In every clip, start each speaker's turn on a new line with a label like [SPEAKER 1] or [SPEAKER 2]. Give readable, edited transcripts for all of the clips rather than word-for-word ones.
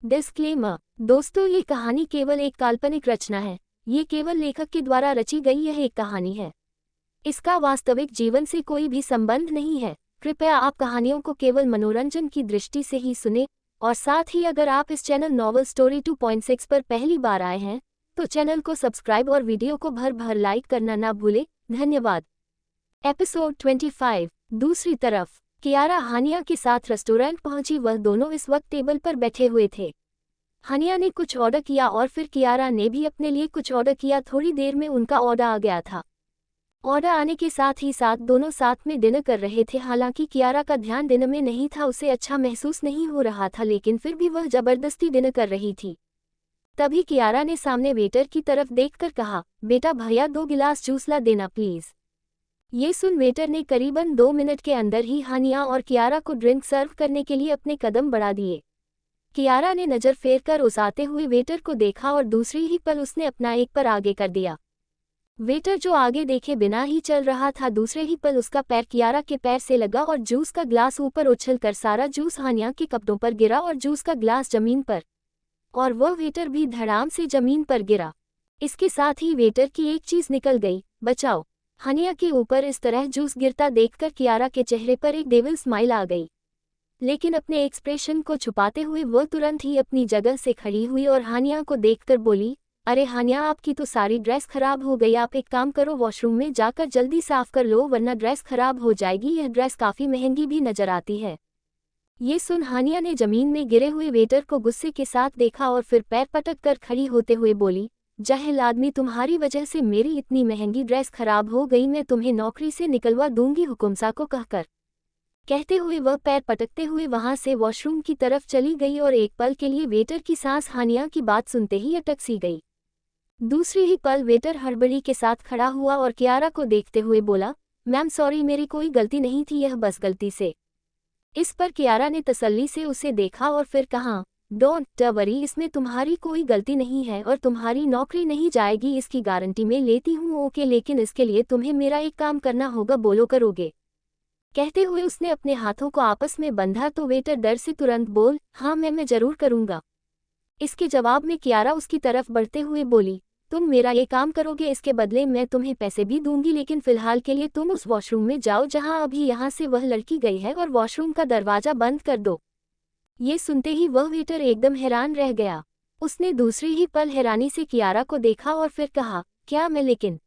[SPEAKER 1] Disclaimer. दोस्तों, ये कहानी केवल एक काल्पनिक रचना है। ये केवल लेखक के द्वारा रची गई यह एक कहानी है। इसका वास्तविक जीवन से कोई भी संबंध नहीं है। कृपया आप कहानियों को केवल मनोरंजन की दृष्टि से ही सुने, और साथ ही अगर आप इस चैनल नॉवल स्टोरी 2.6 पर पहली बार आए हैं तो चैनल को सब्सक्राइब और वीडियो को भर भर लाइक करना ना भूलें। धन्यवाद। एपिसोड 25। दूसरी तरफ कियारा हानिया के साथ रेस्टोरेंट पहुंची। वह दोनों इस वक्त टेबल पर बैठे हुए थे। हानिया ने कुछ ऑर्डर किया और फिर कियारा ने भी अपने लिए कुछ ऑर्डर किया। थोड़ी देर में उनका ऑर्डर आ गया था। ऑर्डर आने के साथ ही साथ दोनों साथ में डिनर कर रहे थे। हालांकि कियारा का ध्यान डिनर में नहीं था, उसे अच्छा महसूस नहीं हो रहा था, लेकिन फिर भी वह जबरदस्ती डिनर कर रही थी। तभी कियारा ने सामने वेटर की तरफ देखकर कहा, बेटा भैया 2 गिलास जूस ला देना प्लीज। ये सुन वेटर ने करीबन 2 मिनट के अंदर ही हानिया और कियारा को ड्रिंक सर्व करने के लिए अपने कदम बढ़ा दिए। कियारा ने नज़र फेर कर उस आते हुए वेटर को देखा और दूसरी ही पल उसने अपना एक पैर आगे कर दिया। वेटर जो आगे देखे बिना ही चल रहा था, दूसरे ही पल उसका पैर कियारा के पैर से लगा और जूस का ग्लास ऊपर उछलकर सारा जूस हानिया के कपड़ों पर गिरा और जूस का ग्लास जमीन पर, और वह वेटर भी धड़ाम से जमीन पर गिरा। इसके साथ ही वेटर की एक चीज निकल गई, बचाओ। हानिया के ऊपर इस तरह जूस गिरता देखकर कियारा के चेहरे पर एक डेविल स्माइल आ गई, लेकिन अपने एक्सप्रेशन को छुपाते हुए वह तुरंत ही अपनी जगह से खड़ी हुई और हानिया को देखकर बोली, अरे हानिया, आपकी तो सारी ड्रेस खराब हो गई। आप एक काम करो, वॉशरूम में जाकर जल्दी साफ कर लो, वरना ड्रेस खराब हो जाएगी। यह ड्रेस काफी महंगी भी नजर आती है। ये सुन हानिया ने जमीन में गिरे हुए वेटर को गुस्से के साथ देखा और फिर पैर पटक कर खड़ी होते हुए बोली, जाहिल आदमी, तुम्हारी वजह से मेरी इतनी महंगी ड्रेस खराब हो गई। मैं तुम्हें नौकरी से निकलवा दूंगी, हुकुमसा को कहकर। कहते हुए वह पैर पटकते हुए वहां से वॉशरूम की तरफ चली गई और एक पल के लिए वेटर की सांस हानिया की बात सुनते ही अटक सी गई। दूसरी ही पल वेटर हड़बड़ी के साथ खड़ा हुआ और कियारा को देखते हुए बोला, मैम सॉरी, मेरी कोई गलती नहीं थी, यह बस गलती से। इस पर कियारा ने तसल्ली से उसे देखा और फिर कहा, डोंट वरी, इसमें तुम्हारी कोई गलती नहीं है और तुम्हारी नौकरी नहीं जाएगी, इसकी गारंटी मैं लेती हूँ। ओके, लेकिन इसके लिए तुम्हें मेरा एक काम करना होगा, बोलो करोगे? कहते हुए उसने अपने हाथों को आपस में बंधा तो वेटर डर से तुरंत बोल, हाँ मैं जरूर करूँगा। इसके जवाब में कियारा उसकी तरफ बढ़ते हुए बोली, तुम मेरा ये काम करोगे, इसके बदले मैं तुम्हें पैसे भी दूंगी, लेकिन फिलहाल के लिए तुम उस वॉशरूम में जाओ जहां अभी यहाँ से वह लड़की गई है और वॉशरूम का दरवाजा बंद कर दो। ये सुनते ही वह वेटर एकदम हैरान रह गया। उसने दूसरी ही पल हैरानी से कियारा को देखा और फिर कहा, क्या मैं? लेकिन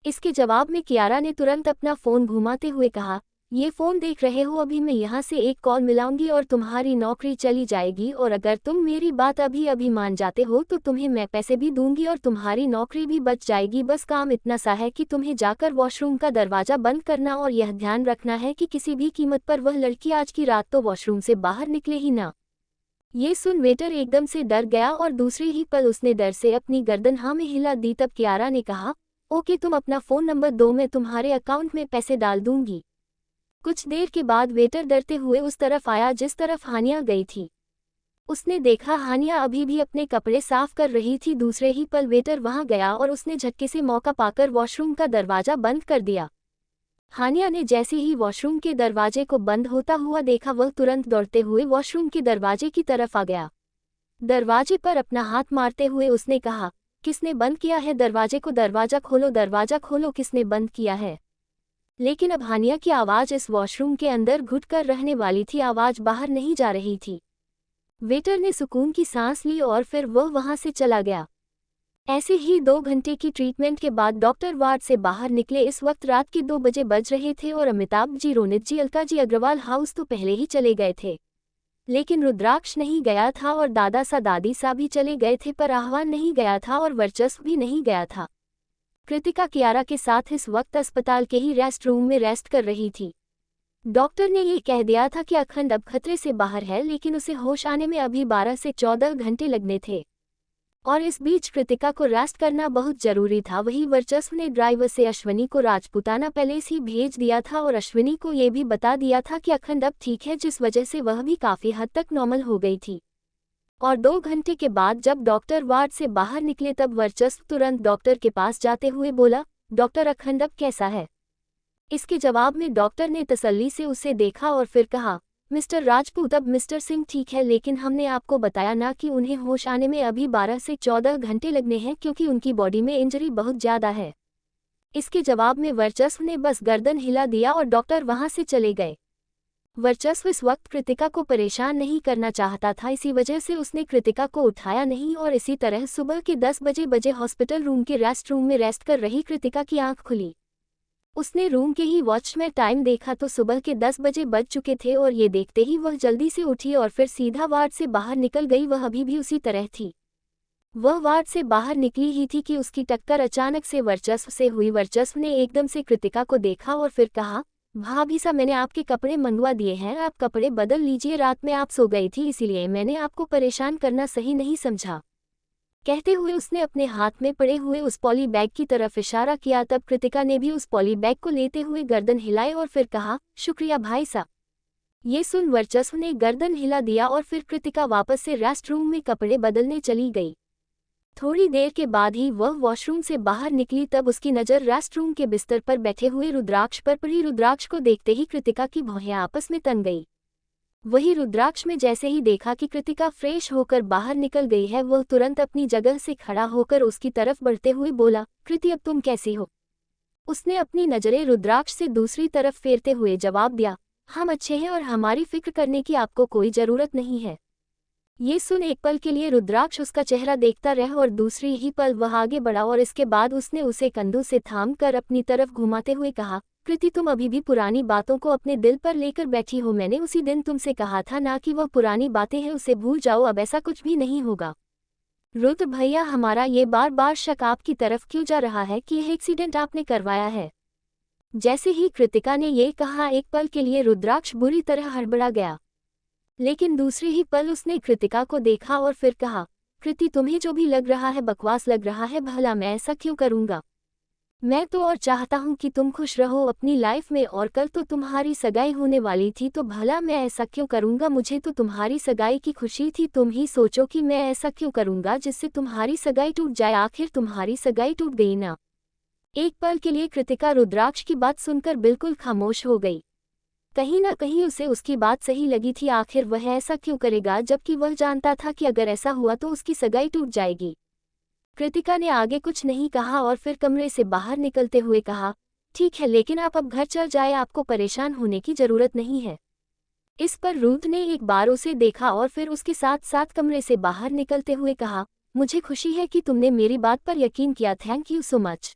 [SPEAKER 1] इसके जवाब में कियारा ने तुरंत अपना फ़ोन घुमाते हुए कहा, ये फ़ोन देख रहे हो, अभी मैं यहाँ से एक कॉल मिलाऊंगी और तुम्हारी नौकरी चली जाएगी, और अगर तुम मेरी बात अभी मान जाते हो तो तुम्हें मैं पैसे भी दूंगी और तुम्हारी नौकरी भी बच जाएगी। बस काम इतना सा है कि तुम्हें जाकर वॉशरूम का दरवाज़ा बंद करना और यह ध्यान रखना है कि किसी भी कीमत पर वह लड़की आज की रात तो वॉशरूम से बाहर निकले ही ना। ये सुन वेटर एकदम से डर गया और दूसरी ही पल उसने डर से अपनी गर्दन हाँ में हिला दी। तब कियारा ने कहा, ओके, तुम अपना फ़ोन नंबर दो, मैं तुम्हारे अकाउंट में पैसे डाल दूंगी। कुछ देर के बाद वेटर डरते हुए उस तरफ आया जिस तरफ हानिया गई थी। उसने देखा हानिया अभी भी अपने कपड़े साफ कर रही थी। दूसरे ही पल वेटर वहां गया और उसने झटके से मौका पाकर वॉशरूम का दरवाजा बंद कर दिया। हानिया ने जैसे ही वॉशरूम के दरवाजे को बंद होता हुआ देखा, वह तुरंत दौड़ते हुए वॉशरूम के दरवाजे की तरफ आ गया। दरवाजे पर अपना हाथ मारते हुए उसने कहा, किसने बंद किया है दरवाजे को? दरवाजा खोलो, दरवाजा खोलो, किसने बंद किया है? लेकिन अब हानिया की आवाज़ इस वॉशरूम के अंदर घुटकर रहने वाली थी, आवाज़ बाहर नहीं जा रही थी। वेटर ने सुकून की सांस ली और फिर वह वहां से चला गया। ऐसे ही 2 घंटे की ट्रीटमेंट के बाद डॉक्टर वार्ड से बाहर निकले। इस वक्त रात के 2 बजे बज रहे थे और अमिताभ जी, रोनित जी, अलका जी अग्रवाल हाउस तो पहले ही चले गए थे, लेकिन रुद्राक्ष नहीं गया था और दादा सा दादी सा भी चले गए थे, पर आह्वान नहीं गया था और वर्चस्व भी नहीं गया था। कृतिका कियारा के साथ इस वक्त अस्पताल के ही रेस्ट रूम में रेस्ट कर रही थी। डॉक्टर ने ये कह दिया था कि अखंड अब खतरे से बाहर है, लेकिन उसे होश आने में अभी 12 से 14 घंटे लगने थे और इस बीच कृतिका को रेस्ट करना बहुत जरूरी था। वही वर्चस्व ने ड्राइवर से अश्विनी को राजपूताना पैलेस ही भेज दिया था और अश्विनी को ये भी बता दिया था कि अखंड अब ठीक है, जिस वजह से वह भी काफ़ी हद तक नॉर्मल हो गई थी। और 2 घंटे के बाद जब डॉक्टर वार्ड से बाहर निकले तब वर्चस्व तुरंत डॉक्टर के पास जाते हुए बोला, डॉक्टर, अखंड अब कैसा है? इसके जवाब में डॉक्टर ने तसल्ली से उसे देखा और फिर कहा, मिस्टर राजपूत, अब मिस्टर सिंह ठीक है, लेकिन हमने आपको बताया ना कि उन्हें होश आने में अभी 12 से 14 घंटे लगने हैं क्योंकि उनकी बॉडी में इंजरी बहुत ज़्यादा है। इसके जवाब में वर्चस्व ने बस गर्दन हिला दिया और डॉक्टर वहां से चले गए। वर्चस्व इस वक्त कृतिका को परेशान नहीं करना चाहता था, इसी वजह से उसने कृतिका को उठाया नहीं और इसी तरह सुबह के 10 बजे हॉस्पिटल रूम के रेस्ट रूम में रेस्ट कर रही कृतिका की आंख खुली। उसने रूम के ही वॉच में टाइम देखा तो सुबह के 10 बजे बज चुके थे और ये देखते ही वह जल्दी से उठी और फिर सीधा वार्ड से बाहर निकल गई। वह अभी भी उसी तरह थी। वह वार्ड से बाहर निकली ही थी कि उसकी टक्कर अचानक से वर्चस्व से हुई। वर्चस्व ने एकदम से कृतिका को देखा और फिर कहा, भाभी सा, मैंने आपके कपड़े मंगवा दिए हैं, आप कपड़े बदल लीजिए। रात में आप सो गई थी, इसीलिए मैंने आपको परेशान करना सही नहीं समझा। कहते हुए उसने अपने हाथ में पड़े हुए उस पॉली बैग की तरफ इशारा किया। तब कृतिका ने भी उस पॉली बैग को लेते हुए गर्दन हिलाई और फिर कहा, शुक्रिया भाई साहब। ये सुन वर्चस्व ने गर्दन हिला दिया और फिर कृतिका वापस से रेस्ट रूम में कपड़े बदलने चली गई। थोड़ी देर के बाद ही वह वॉशरूम से बाहर निकली। तब उसकी नज़र रेस्ट रूम के बिस्तर पर बैठे हुए रुद्राक्ष पर पड़ी। रुद्राक्ष को देखते ही कृतिका की भौहें आपस में तन गई। वही रुद्राक्ष में जैसे ही देखा कि कृतिका फ्रेश होकर बाहर निकल गई है, वह तुरंत अपनी जगह से खड़ा होकर उसकी तरफ बढ़ते हुए बोला, कृति, अब तुम कैसी हो? उसने अपनी नज़रें रुद्राक्ष से दूसरी तरफ फेरते हुए जवाब दिया, हम अच्छे हैं और हमारी फिक्र करने की आपको कोई ज़रूरत नहीं है। ये सुन एक पल के लिए रुद्राक्ष उसका चेहरा देखता रहा और दूसरी ही पल वह आगे बढ़ा और इसके बाद उसने उसे कंधों से थाम कर अपनी तरफ घुमाते हुए कहा, कृति, तुम अभी भी पुरानी बातों को अपने दिल पर लेकर बैठी हो। मैंने उसी दिन तुमसे कहा था ना कि वह पुरानी बातें हैं, उसे भूल जाओ, अब ऐसा कुछ भी नहीं होगा। रुद्र भैया, हमारा ये बार बार शक आपकी तरफ क्यों जा रहा है कि यह एक्सीडेंट आपने करवाया है? जैसे ही कृतिका ने ये कहा, एक पल के लिए रुद्राक्ष बुरी तरह हड़बड़ा गया, लेकिन दूसरी ही पल उसने कृतिका को देखा और फिर कहा, कृति, तुम्हें जो भी लग रहा है बकवास लग रहा है, भला मैं ऐसा क्यों करूँगा? मैं तो और चाहता हूँ कि तुम खुश रहो अपनी लाइफ में, और कल तो तुम्हारी सगाई होने वाली थी, तो भला मैं ऐसा क्यों करूँगा? मुझे तो तुम्हारी सगाई की खुशी थी। तुम ही सोचो कि मैं ऐसा क्यों करूँगा जिससे तुम्हारी सगाई टूट जाए। आखिर तुम्हारी सगाई टूट गई ना। एक पल के लिए कृतिका रुद्राक्ष की बात सुनकर बिल्कुल खामोश हो गई। कहीं ना कहीं उसे उसकी बात सही लगी थी। आखिर वह ऐसा क्यों करेगा जबकि वह जानता था कि अगर ऐसा हुआ तो उसकी सगाई टूट जाएगी। कृतिका ने आगे कुछ नहीं कहा और फिर कमरे से बाहर निकलते हुए कहा, ठीक है, लेकिन आप अब घर चल जाए, आपको परेशान होने की जरूरत नहीं है। इस पर रुद्र ने एक बार उसे देखा और फिर उसके साथ साथ कमरे से बाहर निकलते हुए कहा, मुझे खुशी है कि तुमने मेरी बात पर यकीन किया, थैंक यू सो मच।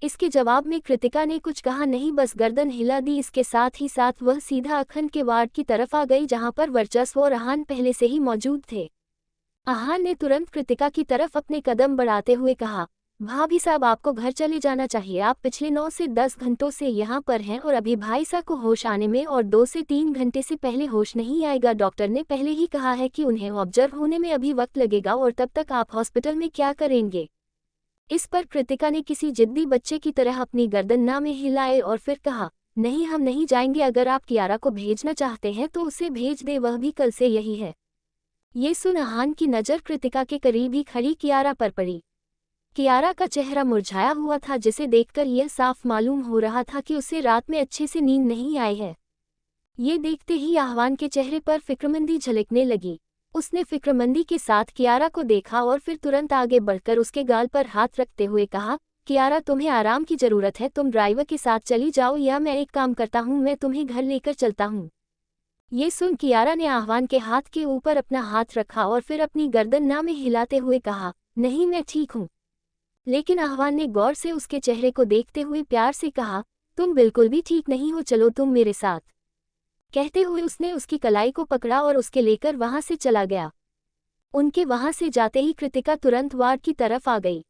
[SPEAKER 1] इसके जवाब में कृतिका ने कुछ कहा नहीं, बस गर्दन हिला दी। इसके साथ ही साथ वह सीधा अखन के वार्ड की तरफ आ गई जहां पर वर्चस्व और आहान पहले से ही मौजूद थे। आहान ने तुरंत कृतिका की तरफ अपने कदम बढ़ाते हुए कहा, भाभी साहब, आपको घर चले जाना चाहिए। आप पिछले 9 से 10 घंटों से यहाँ पर हैं और अभी भाई साहब को होश आने में और 2 से 3 घंटे से पहले होश नहीं आएगा। डॉक्टर ने पहले ही कहा है कि उन्हें ऑब्जर्व होने में अभी वक्त लगेगा और तब तक आप हॉस्पिटल में क्या करेंगे? इस पर कृतिका ने किसी जिद्दी बच्चे की तरह अपनी गर्दन ना में हिलाए और फिर कहा, नहीं, हम नहीं जाएंगे। अगर आप कियारा को भेजना चाहते हैं तो उसे भेज दे, वह भी कल से यही है। ये सुन आहान की नज़र कृतिका के करीब ही खड़ी कियारा पर पड़ी। कियारा का चेहरा मुरझाया हुआ था, जिसे देखकर यह साफ मालूम हो रहा था कि उसे रात में अच्छे से नींद नहीं आई है। ये देखते ही आह्वान के चेहरे पर फिक्रमंदी झलकने लगी। उसने फिक्रमंदी के साथ कियारा को देखा और फिर तुरंत आगे बढ़कर उसके गाल पर हाथ रखते हुए कहा, कियारा, तुम्हें आराम की ज़रूरत है, तुम ड्राइवर के साथ चली जाओ या मैं एक काम करता हूँ, मैं तुम्हें घर लेकर चलता हूँ। ये सुन कियारा ने आह्वान के हाथ के ऊपर अपना हाथ रखा और फिर अपनी गर्दन ना में हिलाते हुए कहा, नहीं, मैं ठीक हूँ। लेकिन आह्वान ने गौर से उसके चेहरे को देखते हुए प्यार से कहा, तुम बिल्कुल भी ठीक नहीं हो, चलो तुम मेरे साथ। कहते हुए उसने उसकी कलाई को पकड़ा और उसके लेकर वहां से चला गया। उनके वहां से जाते ही कृतिका तुरंत वार्ड की तरफ आ गई।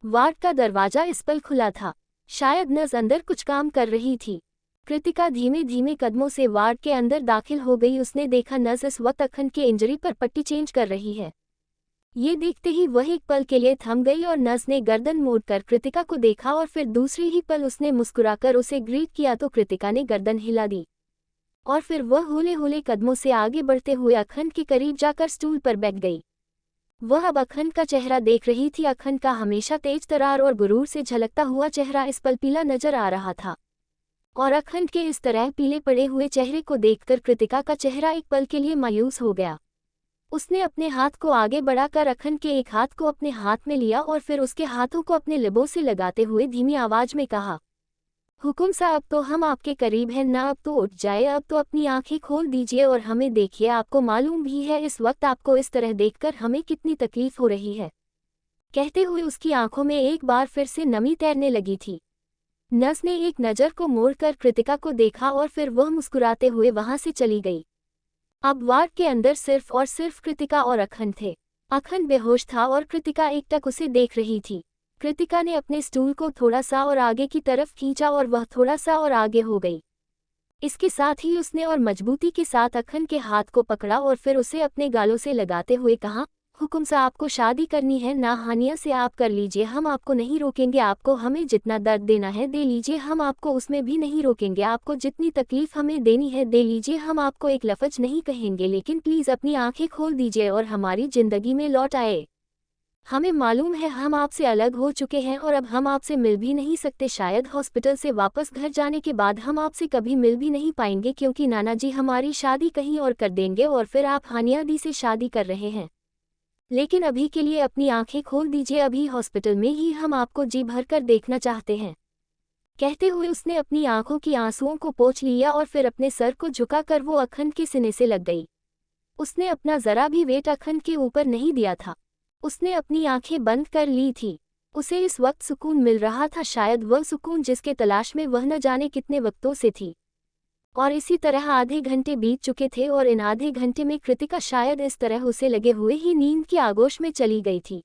[SPEAKER 1] वार्ड का दरवाजा इस पल खुला था। शायद नर्स अंदर कुछ काम कर रही थी। कृतिका धीमे धीमे कदमों से वार्ड के अंदर दाखिल हो गई। उसने देखा नर्स इस वक्त अखन के इंजरी पर पट्टी चेंज कर रही है। ये देखते ही वह एक पल के लिए थम गई और नर्स ने गर्दन मोड़कर कृतिका को देखा और फिर दूसरी ही पल उसने मुस्कुराकर उसे ग्रीट किया तो कृतिका ने गर्दन हिला दी और फिर वह हौले हौले कदमों से आगे बढ़ते हुए अखंड के करीब जाकर स्टूल पर बैठ गई। वह अब अखंड का चेहरा देख रही थी। अखंड का हमेशा तेज तरार और गुरूर से झलकता हुआ चेहरा इस पल पीला नजर आ रहा था। और अखंड के इस तरह पीले पड़े हुए चेहरे को देखकर कृतिका का चेहरा एक पल के लिए मायूस हो गया। उसने अपने हाथ को आगे बढ़ाकर अखंड के एक हाथ को अपने हाथ में लिया और फिर उसके हाथों को अपने लिबों से लगाते हुए धीमी आवाज में कहा, हुकुम साहब, अब तो हम आपके करीब हैं ना, अब तो उठ जाए, अब तो अपनी आंखें खोल दीजिए और हमें देखिए। आपको मालूम भी है इस वक्त आपको इस तरह देखकर हमें कितनी तकलीफ हो रही है। कहते हुए उसकी आंखों में एक बार फिर से नमी तैरने लगी थी। नर्स ने एक नज़र को मोड़कर कृतिका को देखा और फिर वह मुस्कुराते हुए वहां से चली गई। अब वार्ड के अंदर सिर्फ और सिर्फ कृतिका और अखंड थे। अखंड बेहोश था और कृतिका एकटक उसे देख रही थी। कृतिका ने अपने स्टूल को थोड़ा सा और आगे की तरफ खींचा और वह थोड़ा सा और आगे हो गई। इसके साथ ही उसने और मजबूती के साथ अखंड के हाथ को पकड़ा और फिर उसे अपने गालों से लगाते हुए कहा, हुकुम साहब, आपको शादी करनी है ना, हानिया से आप कर लीजिए, हम आपको नहीं रोकेंगे। आपको हमें जितना दर्द देना है दे लीजिए, हम आपको उसमें भी नहीं रोकेंगे। आपको जितनी तकलीफ हमें देनी है दे लीजिए, हम आपको एक लफ्ज नहीं कहेंगे, लेकिन प्लीज़ अपनी आंखें खोल दीजिए और हमारी ज़िंदगी में लौट आए। हमें मालूम है हम आपसे अलग हो चुके हैं और अब हम आपसे मिल भी नहीं सकते। शायद हॉस्पिटल से वापस घर जाने के बाद हम आपसे कभी मिल भी नहीं पाएंगे, क्योंकि नाना जी हमारी शादी कहीं और कर देंगे और फिर आप हानिया दी से शादी कर रहे हैं। लेकिन अभी के लिए अपनी आंखें खोल दीजिए, अभी हॉस्पिटल में ही हम आपको जी भर कर देखना चाहते हैं। कहते हुए उसने अपनी आंखों की आंसुओं को पोंछ लिया और फिर अपने सर को झुकाकर वो अखंड के सीने से लग गई। उसने अपना जरा भी वेट अखंड के ऊपर नहीं दिया था। उसने अपनी आंखें बंद कर ली थी। उसे इस वक्त सुकून मिल रहा था, शायद वह सुकून जिसके तलाश में वह न जाने कितने वक्तों से थी। और इसी तरह आधे घंटे बीत चुके थे और इन आधे घंटे में कृतिका शायद इस तरह उसे लगे हुए ही नींद की आगोश में चली गई थी।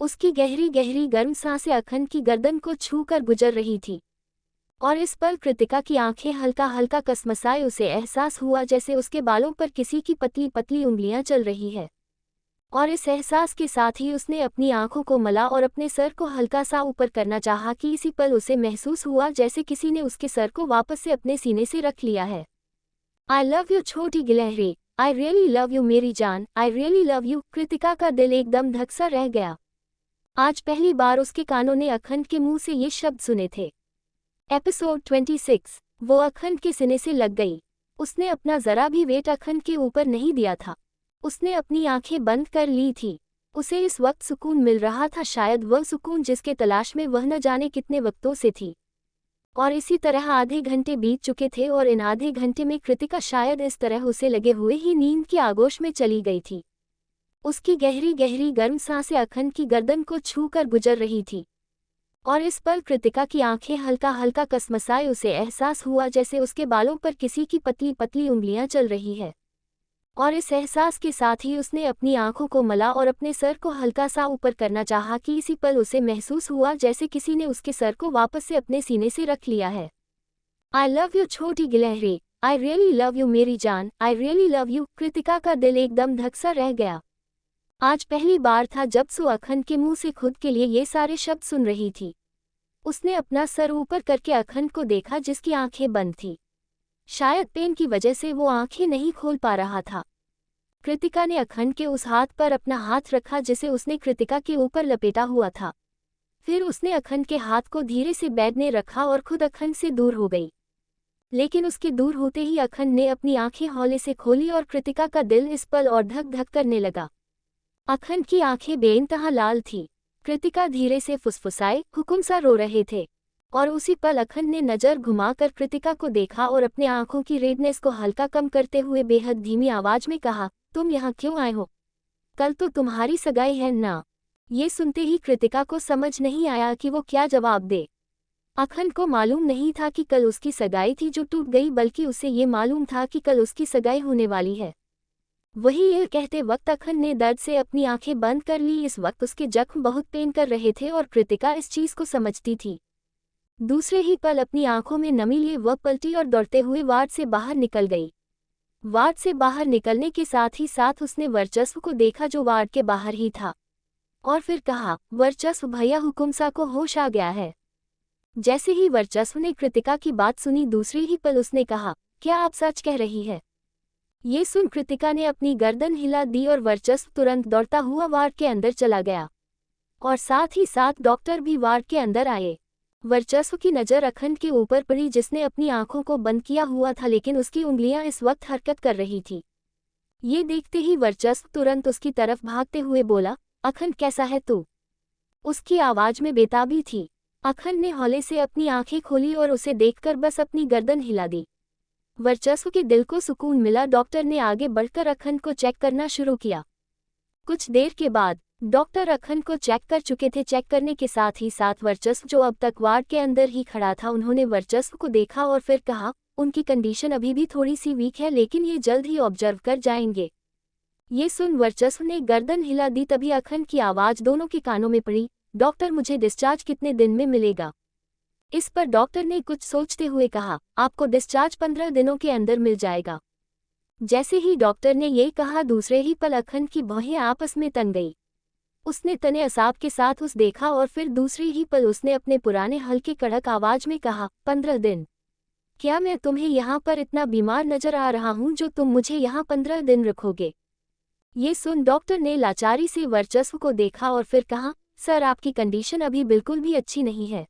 [SPEAKER 1] उसकी गहरी गहरी गर्म सांसें अखंड की गर्दन को छू कर गुजर रही थी और इस पल कृतिका की आंखें हल्का हल्का कसमसाए। उसे एहसास हुआ जैसे उसके बालों पर किसी की पतली पतली उंगलियां चल रही है और इस एहसास के साथ ही उसने अपनी आंखों को मला और अपने सर को हल्का सा ऊपर करना चाहा कि इसी पल उसे महसूस हुआ जैसे किसी ने उसके सर को वापस से अपने सीने से रख लिया है। आई लव यू छोटी गिलहरी, आई रियली लव यू मेरी जान, I really love you. Kritika का दिल एकदम धक सा रह गया। आज पहली बार उसके कानों ने अखंड के मुंह से ये शब्द सुने थे। एपिसोड 26। वो अखंड के सीने से लग गई। उसने अपना जरा भी वेट अखंड के ऊपर नहीं दिया था। उसने अपनी आंखें बंद कर ली थी। उसे इस वक्त सुकून मिल रहा था, शायद वह सुकून जिसके तलाश में वह न जाने कितने वक्तों से थी। और इसी तरह आधे घंटे बीत चुके थे और इन आधे घंटे में कृतिका शायद इस तरह उसे लगे हुए ही नींद की आगोश में चली गई थी। उसकी गहरी गहरी गर्म सांसें अखंड की गर्दन को छू कर गुजर रही थी और इस पल कृतिका की आंखें हल्का हल्का कसमसाए। उसे एहसास हुआ जैसे उसके बालों पर किसी की पतली पतली उंगलियां चल रही है और इस एहसास के साथ ही उसने अपनी आंखों को मला और अपने सर को हल्का सा ऊपर करना चाहा कि इसी पल उसे महसूस हुआ जैसे किसी ने उसके सर को वापस से अपने सीने से रख लिया है। आई लव यू छोटी गिलहरी, आई रियली लव यू मेरी जान, I really love you. Kritika का दिल एकदम धक सा रह गया। आज पहली बार था जब सो अखंड के मुंह से खुद के लिए ये सारे शब्द सुन रही थी। उसने अपना सर ऊपर करके अखंड को देखा जिसकी आंखें बंद थी। शायद पेन की वजह से वो आंखें नहीं खोल पा रहा था। कृतिका ने अखंड के उस हाथ पर अपना हाथ रखा जिसे उसने कृतिका के ऊपर लपेटा हुआ था। फिर उसने अखंड के हाथ को धीरे से बेड में रखा और खुद अखंड से दूर हो गई। लेकिन उसके दूर होते ही अखंड ने अपनी आंखें हौले से खोली और कृतिका का दिल इस पल और धक धक करने लगा। अखंड की आंखें बेइंतहा लाल थी। कृतिका धीरे से फुसफुसाए, हुकुम सा रो रहे थे और उसी पल अखंड ने नज़र घुमाकर कृतिका को देखा और अपने आंखों की रेडनेस को हल्का कम करते हुए बेहद धीमी आवाज में कहा, तुम यहाँ क्यों आए हो? कल तो तुम्हारी सगाई है ना? ये सुनते ही कृतिका को समझ नहीं आया कि वो क्या जवाब दे। अखंड को मालूम नहीं था कि कल उसकी सगाई थी जो टूट गई, बल्कि उसे ये मालूम था कि कल उसकी सगाई होने वाली है। वही ये कहते वक्त अखंड ने दर्द से अपनी आंखें बंद कर ली। इस वक्त उसके जख्म बहुत पेन कर रहे थे और कृतिका इस चीज को समझती थी। दूसरे ही पल अपनी आंखों में नमी लिए वह पलटी और दौड़ते हुए वार्ड से बाहर निकल गई। वार्ड से बाहर निकलने के साथ ही साथ उसने वर्चस्व को देखा जो वार्ड के बाहर ही था और फिर कहा, वर्चस्व भैया, हुकुमसा को होश आ गया है। जैसे ही वर्चस्व ने कृतिका की बात सुनी, दूसरे ही पल उसने कहा, क्या आप सच कह रही है? ये सुन कृतिका ने अपनी गर्दन हिला दी और वर्चस्व तुरंत दौड़ता हुआ वार्ड के अंदर चला गया और साथ ही साथ डॉक्टर भी वार्ड के अंदर आए। वर्चस्व की नज़र अखंड के ऊपर पड़ी, जिसने अपनी आंखों को बंद किया हुआ था लेकिन उसकी उंगलियां इस वक्त हरकत कर रही थी। ये देखते ही वर्चस्व तुरंत उसकी तरफ भागते हुए बोला, अखंड कैसा है तू? उसकी आवाज में बेताबी थी। अखंड ने हौले से अपनी आंखें खोली और उसे देखकर बस अपनी गर्दन हिला दी। वर्चस्व के दिल को सुकून मिला। डॉक्टर ने आगे बढ़कर अखंड को चेक करना शुरू किया। कुछ देर के बाद डॉक्टर अखंड को चेक कर चुके थे। चेक करने के साथ ही साथ वर्चस्व, जो अब तक वार्ड के अंदर ही खड़ा था, उन्होंने वर्चस्व को देखा और फिर कहा, उनकी कंडीशन अभी भी थोड़ी सी वीक है लेकिन ये जल्द ही ऑब्जर्व कर जाएंगे। ये सुन वर्चस्व ने गर्दन हिला दी। तभी अखंड की आवाज दोनों के कानों में पड़ी, डॉक्टर मुझे डिस्चार्ज कितने दिन में मिलेगा? इस पर डॉक्टर ने कुछ सोचते हुए कहा, आपको डिस्चार्ज 15 दिनों के अंदर मिल जाएगा। जैसे ही डॉक्टर ने ये कहा, दूसरे ही पल अखंड की भौहें आपस में तन गई। उसने तने असाब के साथ उस देखा और फिर दूसरे ही पल उसने अपने पुराने हल्के कड़क आवाज में कहा, 15 दिन? क्या मैं तुम्हें यहाँ पर इतना बीमार नजर आ रहा हूँ जो तुम मुझे यहाँ 15 दिन रखोगे? ये सुन डॉक्टर ने लाचारी से वर्चस्व को देखा और फिर कहा, सर आपकी कंडीशन अभी बिल्कुल भी अच्छी नहीं है।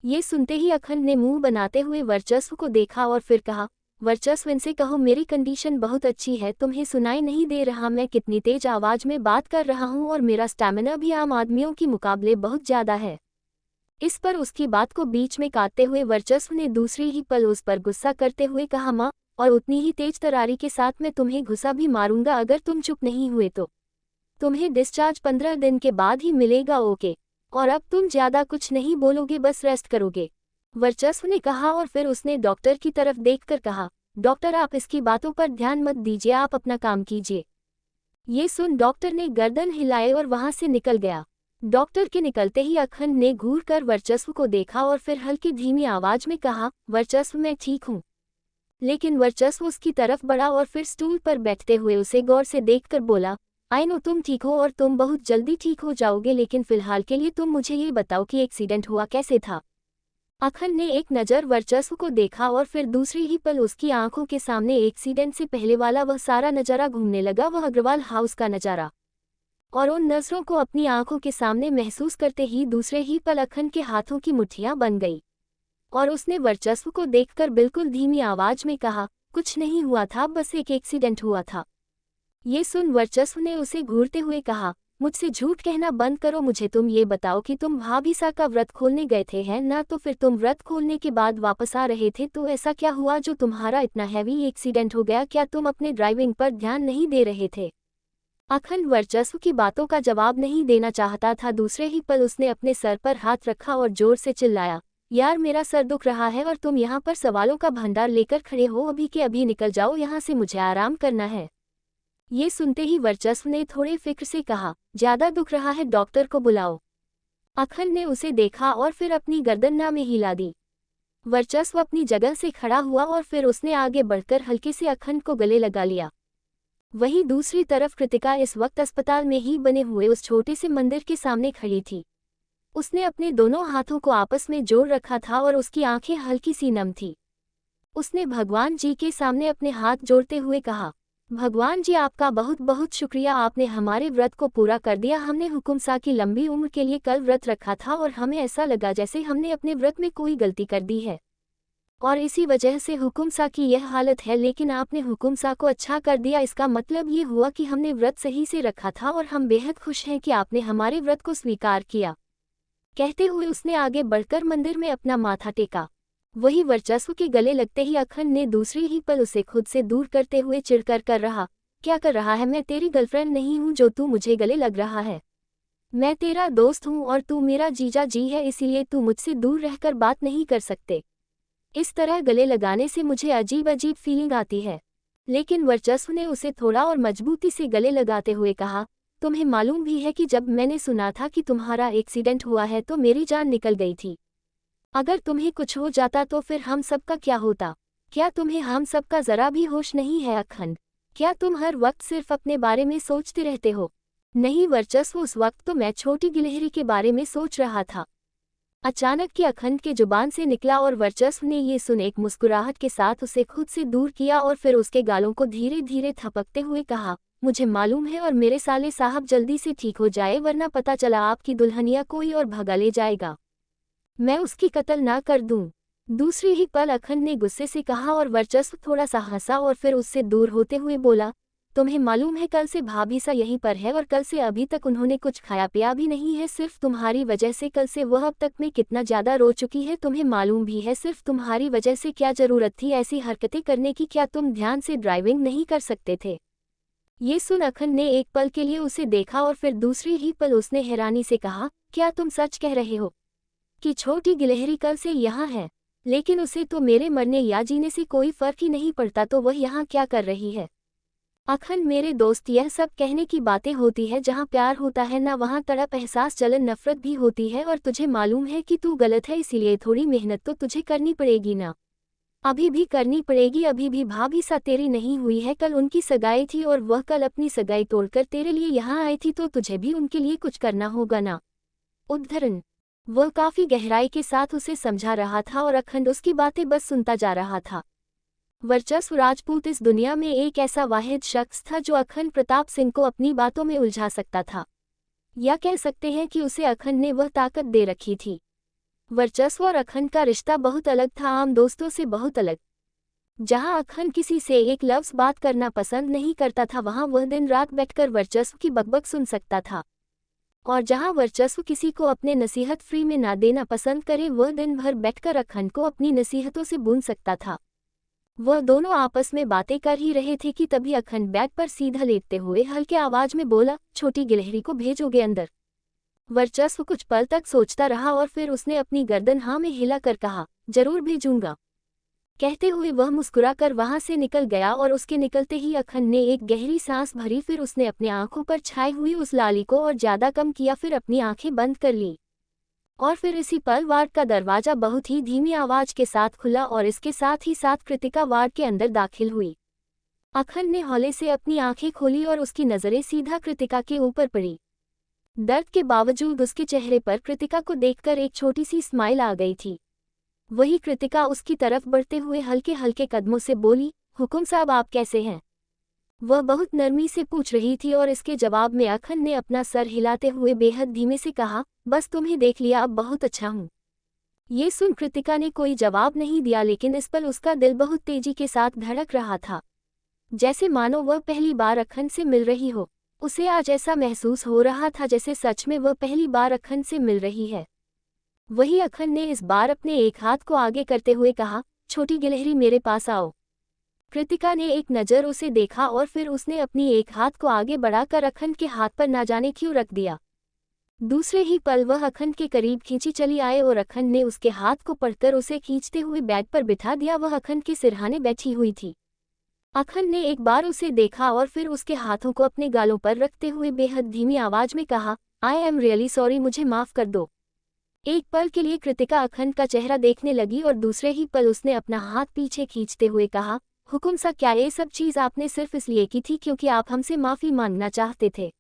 [SPEAKER 1] ये सुनते ही अखंड ने मुंह बनाते हुए वर्चस्व को देखा और फिर कहा, वर्चस्व इनसे कहो मेरी कंडीशन बहुत अच्छी है, तुम्हें सुनाई नहीं दे रहा मैं कितनी तेज आवाज में बात कर रहा हूँ और मेरा स्टैमिना भी आम आदमियों के मुकाबले बहुत ज्यादा है। इस पर उसकी बात को बीच में काटते हुए वर्चस्व ने दूसरी ही पल उस पर गुस्सा करते हुए कहा, माँ, और उतनी ही तेज तरारी के साथ मैं तुम्हें घुसा भी मारूंगा अगर तुम चुप नहीं हुए तो। तुम्हें डिस्चार्ज 15 दिन के बाद ही मिलेगा, ओके? और अब तुम ज्यादा कुछ नहीं बोलोगे, बस रेस्ट करोगे? वर्चस्व ने कहा और फिर उसने डॉक्टर की तरफ देखकर कहा, डॉक्टर आप इसकी बातों पर ध्यान मत दीजिए, आप अपना काम कीजिए। ये सुन डॉक्टर ने गर्दन हिलाए और वहां से निकल गया। डॉक्टर के निकलते ही अखंड ने घूर कर वर्चस्व को देखा और फिर हल्की धीमी आवाज में कहा, वर्चस्व मैं ठीक हूँ। लेकिन वर्चस्व उसकी तरफ बढ़ा और फिर स्टूल पर बैठते हुए उसे गौर से देखकर बोला, आई नो तुम ठीक हो और तुम बहुत जल्दी ठीक हो जाओगे, लेकिन फिलहाल के लिए तुम मुझे ये बताओ कि एक्सीडेंट हुआ कैसे था? अखंड ने एक नज़र वर्चस्व को देखा और फिर दूसरी ही पल उसकी आंखों के सामने एक्सीडेंट से पहले वाला वह सारा नज़ारा घूमने लगा, वह अग्रवाल हाउस का नज़ारा। और उन नज़रों को अपनी आंखों के सामने महसूस करते ही दूसरे ही पल अखंड के हाथों की मुट्ठियां बन गई और उसने वर्चस्व को देखकर बिल्कुल धीमी आवाज में कहा, कुछ नहीं हुआ था, बस एक एक्सीडेंट हुआ था। ये सुन वर्चस्व ने उसे घूरते हुए कहा, मुझसे झूठ कहना बंद करो, मुझे तुम ये बताओ कि तुम भाभीसा का व्रत खोलने गए थे हैं ना? तो फिर तुम व्रत खोलने के बाद वापस आ रहे थे तो ऐसा क्या हुआ जो तुम्हारा इतना हैवी एक्सीडेंट हो गया? क्या तुम अपने ड्राइविंग पर ध्यान नहीं दे रहे थे? अखंड वर्चस्व की बातों का जवाब नहीं देना चाहता था। दूसरे ही पल उसने अपने सर पर हाथ रखा और जोर से चिल्लाया, यार मेरा सर दुख रहा है और तुम यहाँ पर सवालों का भंडार लेकर खड़े हो, अभी के अभी निकल जाओ यहाँ से, मुझे आराम करना है। ये सुनते ही वर्चस्व ने थोड़े फिक्र से कहा, ज्यादा दुख रहा है, डॉक्टर को बुलाओ। अखंड ने उसे देखा और फिर अपनी गर्दन में हिला दी। वर्चस्व अपनी जगह से खड़ा हुआ और फिर उसने आगे बढ़कर हल्के से अखंड को गले लगा लिया। वहीं दूसरी तरफ कृतिका इस वक्त अस्पताल में ही बने हुए उस छोटे से मंदिर के सामने खड़ी थी। उसने अपने दोनों हाथों को आपस में जोड़ रखा था और उसकी आंखें हल्की सी नम थी। उसने भगवान जी के सामने अपने हाथ जोड़ते हुए कहा, भगवान जी आपका बहुत बहुत शुक्रिया, आपने हमारे व्रत को पूरा कर दिया। हमने हुकुमसा की लंबी उम्र के लिए कल व्रत रखा था और हमें ऐसा लगा जैसे हमने अपने व्रत में कोई गलती कर दी है और इसी वजह से हुकुमसा की यह हालत है, लेकिन आपने हुकुमसा को अच्छा कर दिया। इसका मतलब ये हुआ कि हमने व्रत सही से रखा था और हम बेहद खुश हैं कि आपने हमारे व्रत को स्वीकार किया। कहते हुए उसने आगे बढ़कर मंदिर में अपना माथा टेका। वही वर्चस्व के गले लगते ही अखंड ने दूसरी ही पल उसे खुद से दूर करते हुए चिढ़कर कर रहा, क्या कर रहा है? मैं तेरी गर्लफ्रेंड नहीं हूँ जो तू मुझे गले लग रहा है। मैं तेरा दोस्त हूँ और तू मेरा जीजा जी है, इसीलिए तू मुझसे दूर रहकर बात नहीं कर सकते। इस तरह गले लगाने से मुझे अजीब अजीब फीलिंग आती है। लेकिन वर्चस्व ने उसे थोड़ा और मजबूती से गले लगाते हुए कहा, तुम्हें मालूम भी है कि जब मैंने सुना था कि तुम्हारा एक्सीडेंट हुआ है तो मेरी जान निकल गई थी। अगर तुम्हें कुछ हो जाता तो फिर हम सबका क्या होता? क्या तुम्हें हम सबका जरा भी होश नहीं है अखंड? क्या तुम हर वक्त सिर्फ अपने बारे में सोचते रहते हो? नहीं वर्चस्व, उस वक्त तो मैं छोटी गिलहरी के बारे में सोच रहा था। अचानक कि अखंड के जुबान से निकला और वर्चस्व ने ये सुन एक मुस्कुराहट के साथ उसे खुद से दूर किया और फिर उसके गालों को धीरे धीरे थपकते हुए कहा, मुझे मालूम है और मेरे साले साहब जल्दी से ठीक हो जाए, वरना पता चला आपकी दुल्हनिया कोई और भगा ले जाएगा। मैं उसकी कत्ल ना कर दूं। दूसरी ही पल अखंड ने गुस्से से कहा और वर्चस्व थोड़ा सा हंसा और फिर उससे दूर होते हुए बोला, तुम्हें मालूम है कल से भाभी सा यहीं पर है और कल से अभी तक उन्होंने कुछ खाया पिया भी नहीं है, सिर्फ तुम्हारी वजह से कल से वह अब तक में कितना ज़्यादा रो चुकी है तुम्हें मालूम भी है सिर्फ तुम्हारी वजह से क्या ज़रूरत थी ऐसी हरकतें करने की, क्या तुम ध्यान से ड्राइविंग नहीं कर सकते थे। ये सुन अखंड ने एक पल के लिए उसे देखा और फिर दूसरी ही पल उसने हैरानी से कहा, क्या तुम सच कह रहे हो कि छोटी गिलहरी कल से यहाँ है? लेकिन उसे तो मेरे मरने या जीने से कोई फर्क ही नहीं पड़ता, तो वह यहाँ क्या कर रही है? अखंड मेरे दोस्त, यह सब कहने की बातें होती है, जहाँ प्यार होता है ना वहाँ तड़प, एहसास, जलन, नफरत भी होती है और तुझे मालूम है कि तू गलत है, इसीलिए थोड़ी मेहनत तो तुझे करनी पड़ेगी ना, अभी भी करनी पड़ेगी। अभी भी भाभी सा तेरी नहीं हुई है, कल उनकी सगाई थी और वह कल अपनी सगाई तोड़कर तेरे लिए यहाँ आई थी, तो तुझे भी उनके लिए कुछ करना होगा ना। उद्धरण। वह काफी गहराई के साथ उसे समझा रहा था और अखंड उसकी बातें बस सुनता जा रहा था। वर्चस्व राजपूत इस दुनिया में एक ऐसा वाहिद शख्स था जो अखंड प्रताप सिंह को अपनी बातों में उलझा सकता था, या कह सकते हैं कि उसे अखंड ने वह ताकत दे रखी थी। वर्चस्व और अखंड का रिश्ता बहुत अलग था, आम दोस्तों से बहुत अलग। जहां अखंड किसी से एक लफ्ज़ बात करना पसंद नहीं करता था, वहां वह दिन रात बैठकर वर्चस्व की बकबक सुन सकता था, और जहां वर्चस्व किसी को अपने नसीहत फ्री में ना देना पसंद करे, वह दिन भर बैठकर अखंड को अपनी नसीहतों से बूंद सकता था। वह दोनों आपस में बातें कर ही रहे थे कि तभी अखंड बैग पर सीधा लेटते हुए हल्के आवाज में बोला, छोटी गिलहरी को भेजोगे अंदर? वर्चस्व कुछ पल तक सोचता रहा और फिर उसने अपनी गर्दन हाँ में हिलाकर कहा, जरूर भेजूंगा। कहते हुए वह मुस्कुराकर वहां से निकल गया और उसके निकलते ही अखंड ने एक गहरी सांस भरी, फिर उसने अपनी आंखों पर छाई हुई उस लाली को और ज्यादा कम किया, फिर अपनी आंखें बंद कर ली। और फिर इसी पल वार्ड का दरवाजा बहुत ही धीमी आवाज के साथ खुला और इसके साथ ही साथ कृतिका वार्ड के अंदर दाखिल हुई। अखंड ने हौले से अपनी आंखें खोली और उसकी नजरें सीधा कृतिका के ऊपर पड़ी। दर्द के बावजूद उसके चेहरे पर कृतिका को देखकर एक छोटी सी स्माइल आ गई थी। वही कृतिका उसकी तरफ बढ़ते हुए हल्के हल्के कदमों से बोली, हुकुम साहब आप कैसे हैं? वह बहुत नरमी से पूछ रही थी और इसके जवाब में अखंड ने अपना सर हिलाते हुए बेहद धीमे से कहा, बस तुम्हें देख लिया, अब बहुत अच्छा हूँ। ये सुन कृतिका ने कोई जवाब नहीं दिया, लेकिन इस पल उसका दिल बहुत तेजी के साथ धड़क रहा था, जैसे मानो वह पहली बार अखंड से मिल रही हो। उसे आज ऐसा महसूस हो रहा था जैसे सच में वह पहली बार अखंड से मिल रही है। वही अखंड ने इस बार अपने एक हाथ को आगे करते हुए कहा, छोटी गिलहरी मेरे पास आओ। कृतिका ने एक नज़र उसे देखा और फिर उसने अपनी एक हाथ को आगे बढ़ाकर अखंड के हाथ पर ना जाने क्यों रख दिया। दूसरे ही पल वह अखंड के करीब खींची चली आए और अखंड ने उसके हाथ को पकड़कर उसे खींचते हुए बेड पर बिठा दिया। वह अखंड के सिरहाने बैठी हुई थी। अखंड ने एक बार उसे देखा और फिर उसके हाथों को अपने गालों पर रखते हुए बेहद धीमी आवाज में कहा, आई एम रियली सॉरी, मुझे माफ कर दो। एक पल के लिए कृतिका अखंड का चेहरा देखने लगी और दूसरे ही पल उसने अपना हाथ पीछे खींचते हुए कहा, हुकुम सा, क्या ये सब चीज आपने सिर्फ इसलिए की थी क्योंकि आप हमसे माफी मांगना चाहते थे?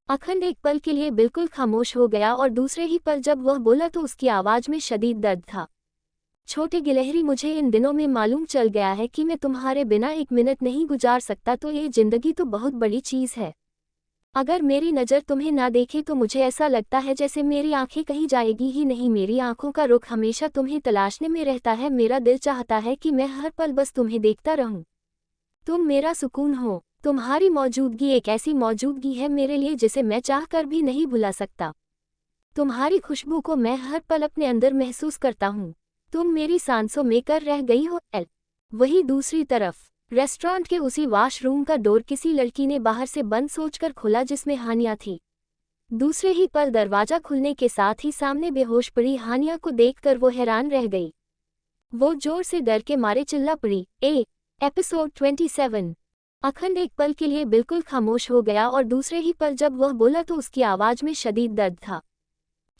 [SPEAKER 1] अखंड एक पल के लिए बिल्कुल खामोश हो गया और दूसरे ही पल जब वह बोला तो उसकी आवाज में शदीद दर्द था। छोटे गिलहरी, मुझे इन दिनों में मालूम चल गया है कि मैं तुम्हारे बिना एक मिनट नहीं गुजार सकता, तो ये जिंदगी तो बहुत बड़ी चीज है। अगर मेरी नज़र तुम्हें ना देखे तो मुझे ऐसा लगता है जैसे मेरी आंखें कहीं जाएगी ही नहीं। मेरी आंखों का रुख हमेशा तुम्हें तलाशने में रहता है। मेरा दिल चाहता है कि मैं हर पल बस तुम्हें देखता रहूं। तुम मेरा सुकून हो। तुम्हारी मौजूदगी एक ऐसी मौजूदगी है मेरे लिए जिसे मैं चाहकर भी नहीं भुला सकता। तुम्हारी खुशबू को मैं हर पल अपने अंदर महसूस करता हूँ। तुम मेरी सांसों में कर रह गई हो। वही दूसरी तरफ रेस्टोरेंट के उसी वॉशरूम का डोर किसी लड़की ने बाहर से बंद सोचकर खोला जिसमें हानिया थी। दूसरे ही पल दरवाजा खुलने के साथ ही सामने बेहोश पड़ी हानिया को देखकर वो हैरान रह गई। वो जोर से डर के मारे चिल्ला पड़ी। एपिसोड 27। अखंड एक पल के लिए बिल्कुल खामोश हो गया और दूसरे ही पल जब वह बोला तो उसकी आवाज में शदीद दर्द था।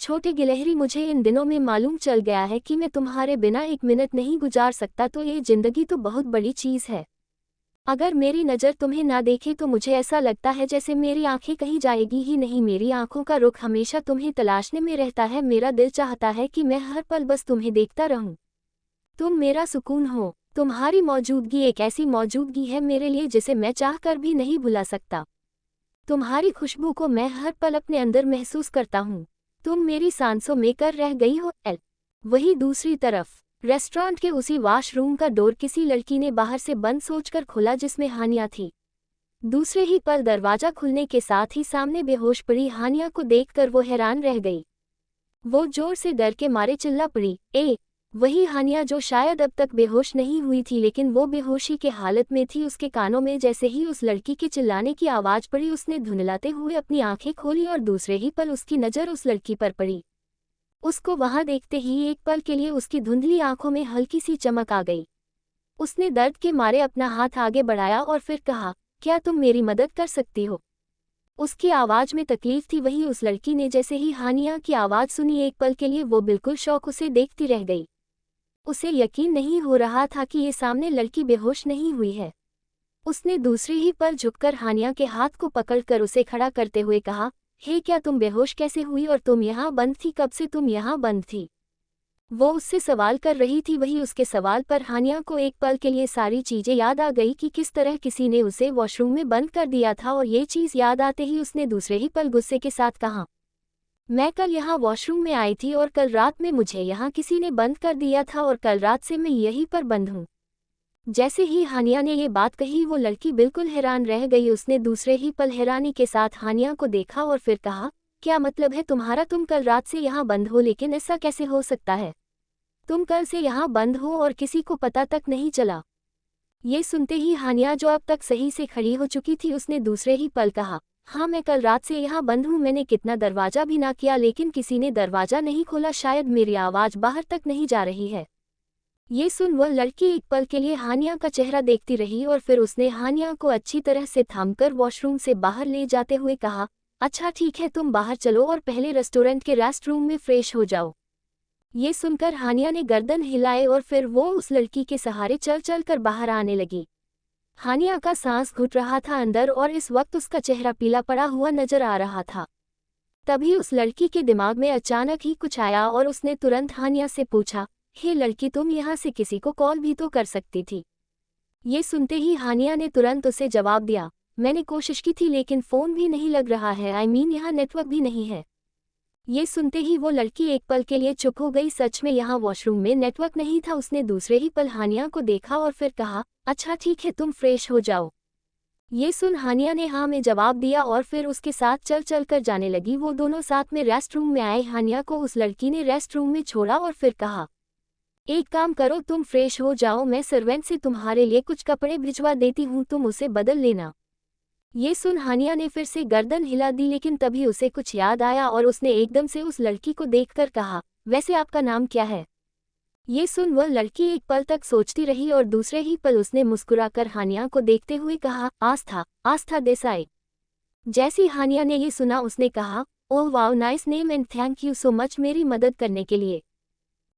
[SPEAKER 1] छोटी गिलहरी, मुझे इन दिनों में मालूम चल गया है कि मैं तुम्हारे बिना एक मिनट नहीं गुजार सकता, तो ये जिंदगी तो बहुत बड़ी चीज है। अगर मेरी नज़र तुम्हें ना देखे तो मुझे ऐसा लगता है जैसे मेरी आंखें कहीं जाएगी ही नहीं। मेरी आंखों का रुख हमेशा तुम्हें तलाशने में रहता है। मेरा दिल चाहता है कि मैं हर पल बस तुम्हें देखता रहूं। तुम मेरा सुकून हो। तुम्हारी मौजूदगी एक ऐसी मौजूदगी है मेरे लिए जिसे मैं चाहकर भी नहीं भुला सकता। तुम्हारी खुशबू को मैं हर पल अपने अंदर महसूस करता हूँ। तुम मेरी सांसों में कर रह गई हो। वहीं दूसरी तरफ रेस्टोरेंट के उसी वॉशरूम का डोर किसी लड़की ने बाहर से बंद सोचकर खोला जिसमें हानिया थी। दूसरे ही पल दरवाजा खुलने के साथ ही सामने बेहोश पड़ी हानिया को देखकर वो हैरान रह गई। वो जोर से डर के मारे चिल्ला पड़ी, वही हानिया जो शायद अब तक बेहोश नहीं हुई थी, लेकिन वो बेहोशी के हालत में थी। उसके कानों में जैसे ही उस लड़की के चिल्लाने की आवाज़ पड़ी, उसने धुंधलाते हुए अपनी आंखें खोली और दूसरे ही पल उसकी नज़र उस लड़की पर पड़ी। उसको वहां देखते ही एक पल के लिए उसकी धुंधली आंखों में हल्की सी चमक आ गई। उसने दर्द के मारे अपना हाथ आगे बढ़ाया और फिर कहा, क्या तुम मेरी मदद कर सकती हो? उसकी आवाज़ में तकलीफ थी। वहीं उस लड़की ने जैसे ही हानिया की आवाज़ सुनी, एक पल के लिए वो बिल्कुल शौक उसे देखती रह गई। उसे यकीन नहीं हो रहा था कि ये सामने लड़की बेहोश नहीं हुई है। उसने दूसरे ही पल झुककर हानिया के हाथ को पकड़कर उसे खड़ा करते हुए कहा, क्या तुम बेहोश कैसे हुई और तुम यहाँ बंद थी? कब से तुम यहाँ बंद थी? वो उससे सवाल कर रही थी। वही उसके सवाल पर हानिया को एक पल के लिए सारी चीज़ें याद आ गई कि किस तरह किसी ने उसे वॉशरूम में बंद कर दिया था, और ये चीज़ याद आते ही उसने दूसरे ही पल गुस्से के साथ कहा, मैं कल यहाँ वॉशरूम में आई थी और कल रात में मुझे यहाँ किसी ने बंद कर दिया था और कल रात से मैं यहीं पर बंद हूँ। जैसे ही हानिया ने ये बात कही, वो लड़की बिल्कुल हैरान रह गई। उसने दूसरे ही पल हैरानी के साथ हानिया को देखा और फिर कहा, क्या मतलब है तुम्हारा? तुम कल रात से यहाँ बंद हो, लेकिन ऐसा कैसे हो सकता है? तुम कल से यहाँ बंद हो और किसी को पता तक नहीं चला? ये सुनते ही हानिया, जो अब तक सही से खड़ी हो चुकी थी, उसने दूसरे ही पल कहा, हाँ मैं कल रात से यहाँ बंद हूँ। मैंने कितना दरवाज़ा भी ना किया, लेकिन किसी ने दरवाज़ा नहीं खोला। शायद मेरी आवाज़ बाहर तक नहीं जा रही है। ये सुन वह लड़की एक पल के लिए हानिया का चेहरा देखती रही और फिर उसने हानिया को अच्छी तरह से थामकर वॉशरूम से बाहर ले जाते हुए कहा, अच्छा ठीक है, तुम बाहर चलो और पहले रेस्टोरेंट के रेस्टरूम में फ्रेश हो जाओ। ये सुनकर हानिया ने गर्दन हिलाए और फिर वो उस लड़की के सहारे चल चल कर बाहर आने लगी। हानिया का सांस घुट रहा था अंदर और इस वक्त उसका चेहरा पीला पड़ा हुआ नजर आ रहा था। तभी उस लड़की के दिमाग में अचानक ही कुछ आया और उसने तुरंत हानिया से पूछा, हे लड़की, तुम यहाँ से किसी को कॉल भी तो कर सकती थी। ये सुनते ही हानिया ने तुरंत उसे जवाब दिया, मैंने कोशिश की थी लेकिन फ़ोन भी नहीं लग रहा है, यहाँ नेटवर्क भी नहीं है। ये सुनते ही वो लड़की एक पल के लिए चुप हो गई। सच में यहाँ वॉशरूम में नेटवर्क नहीं था। उसने दूसरे ही पल हानिया को देखा और फिर कहा, अच्छा ठीक है, तुम फ्रेश हो जाओ। ये सुन हानिया ने हाँ में जवाब दिया और फिर उसके साथ चल चल कर जाने लगी। वो दोनों साथ में रेस्ट रूम में आए। हानिया को उस लड़की ने रेस्ट रूम में छोड़ा और फिर कहा, एक काम करो, तुम फ्रेश हो जाओ, मैं सर्वेंट से तुम्हारे लिए कुछ कपड़े भिजवा देती हूँ, तुम उसे बदल लेना। ये सुन हानिया ने फिर से गर्दन हिला दी, लेकिन तभी उसे कुछ याद आया और उसने एकदम से उस लड़की को देखकर कहा, वैसे आपका नाम क्या है? ये सुन वह लड़की एक पल तक सोचती रही और दूसरे ही पल उसने मुस्कुराकर हानिया को देखते हुए कहा, आस्था देसाई। जैसी हानिया ने ये सुना, उसने कहा, oh wow, nice name and thank you so much मेरी मदद करने के लिए।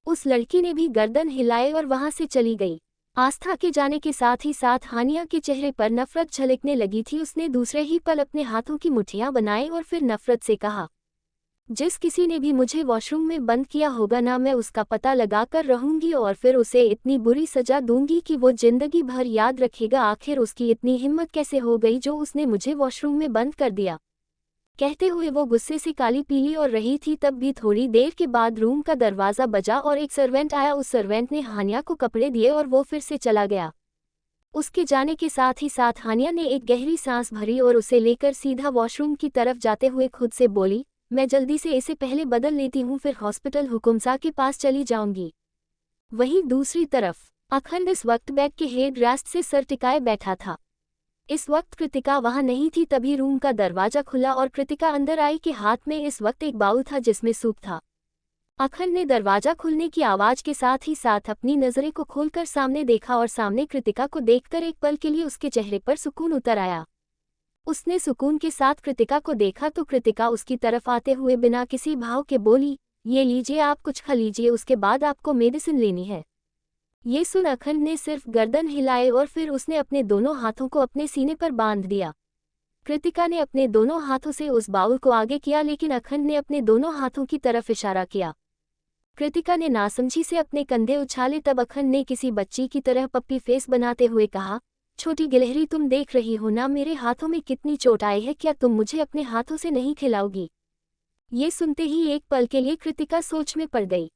[SPEAKER 1] उस लड़की ने भी गर्दन हिलाए और वहां से चली गई। आस्था के जाने के साथ ही साथ हानिया के चेहरे पर नफरत झलकने लगी थी। उसने दूसरे ही पल अपने हाथों की मुट्ठियां बनाई और फिर नफरत से कहा, जिस किसी ने भी मुझे वॉशरूम में बंद किया होगा ना, मैं उसका पता लगा कर रहूंगी और फिर उसे इतनी बुरी सजा दूंगी कि वो जिंदगी भर याद रखेगा। आखिर उसकी इतनी हिम्मत कैसे हो गई जो उसने मुझे वॉशरूम में बंद कर दिया। कहते हुए वो गुस्से से काली पीली और रही थी। तब भी थोड़ी देर के बाद रूम का दरवाज़ा बजा और एक सर्वेंट आया। उस सर्वेंट ने हानिया को कपड़े दिए और वो फिर से चला गया। उसके जाने के साथ ही साथ हानिया ने एक गहरी सांस भरी और उसे लेकर सीधा वॉशरूम की तरफ जाते हुए खुद से बोली, मैं जल्दी से इसे पहले बदल लेती हूँ, फिर हॉस्पिटल हुकुमसा के पास चली जाऊंगी। वहीं दूसरी तरफ अखंड इस वक्त बेड के हेड रेस्ट से सर टिकाए बैठा था। इस वक्त कृतिका वहां नहीं थी। तभी रूम का दरवाजा खुला और कृतिका अंदर आई के हाथ में इस वक्त एक बाउल था जिसमें सूप था। अखंड ने दरवाजा खुलने की आवाज के साथ ही साथ अपनी नजरें को खोलकर सामने देखा और सामने कृतिका को देखकर एक पल के लिए उसके चेहरे पर सुकून उतर आया। उसने सुकून के साथ कृतिका को देखा तो कृतिका उसकी तरफ आते हुए बिना किसी भाव के बोली, ये लीजिए, आप कुछ खा लीजिए, उसके बाद आपको मेडिसिन लेनी है। ये सुन अखंड ने सिर्फ गर्दन हिलाए और फिर उसने अपने दोनों हाथों को अपने सीने पर बांध दिया। कृतिका ने अपने दोनों हाथों से उस बाउल को आगे किया, लेकिन अखंड ने अपने दोनों हाथों की तरफ इशारा किया। कृतिका ने नासमझी से अपने कंधे उछाले। तब अखंड ने किसी बच्ची की तरह पप्पी फेस बनाते हुए कहा, छोटी गिलहरी, तुम देख रही हो ना मेरे हाथों में कितनी चोट आई है, क्या तुम मुझे अपने हाथों से नहीं खिलाओगी? ये सुनते ही एक पल के लिए कृतिका सोच में पड़ गई।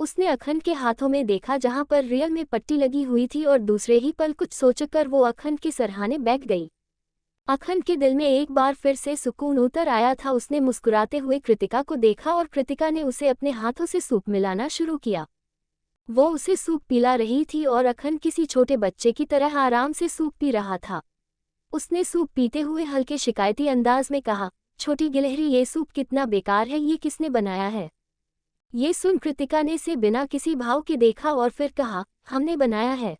[SPEAKER 1] उसने अखंड के हाथों में देखा जहां पर रियल में पट्टी लगी हुई थी और दूसरे ही पल कुछ सोचकर वो अखंड के सरहाने बैठ गई। अखंड के दिल में एक बार फिर से सुकून उतर आया था। उसने मुस्कुराते हुए कृतिका को देखा और कृतिका ने उसे अपने हाथों से सूप मिलाना शुरू किया। वो उसे सूप पिला रही थी और अखंड किसी छोटे बच्चे की तरह आराम से सूप पी रहा था। उसने सूप पीते हुए हल्के शिकायती अंदाज में कहा, छोटी गिलहरी, ये सूप कितना बेकार है, ये किसने बनाया है? ये सुन कृतिका ने से बिना किसी भाव के देखा और फिर कहा, हमने बनाया है।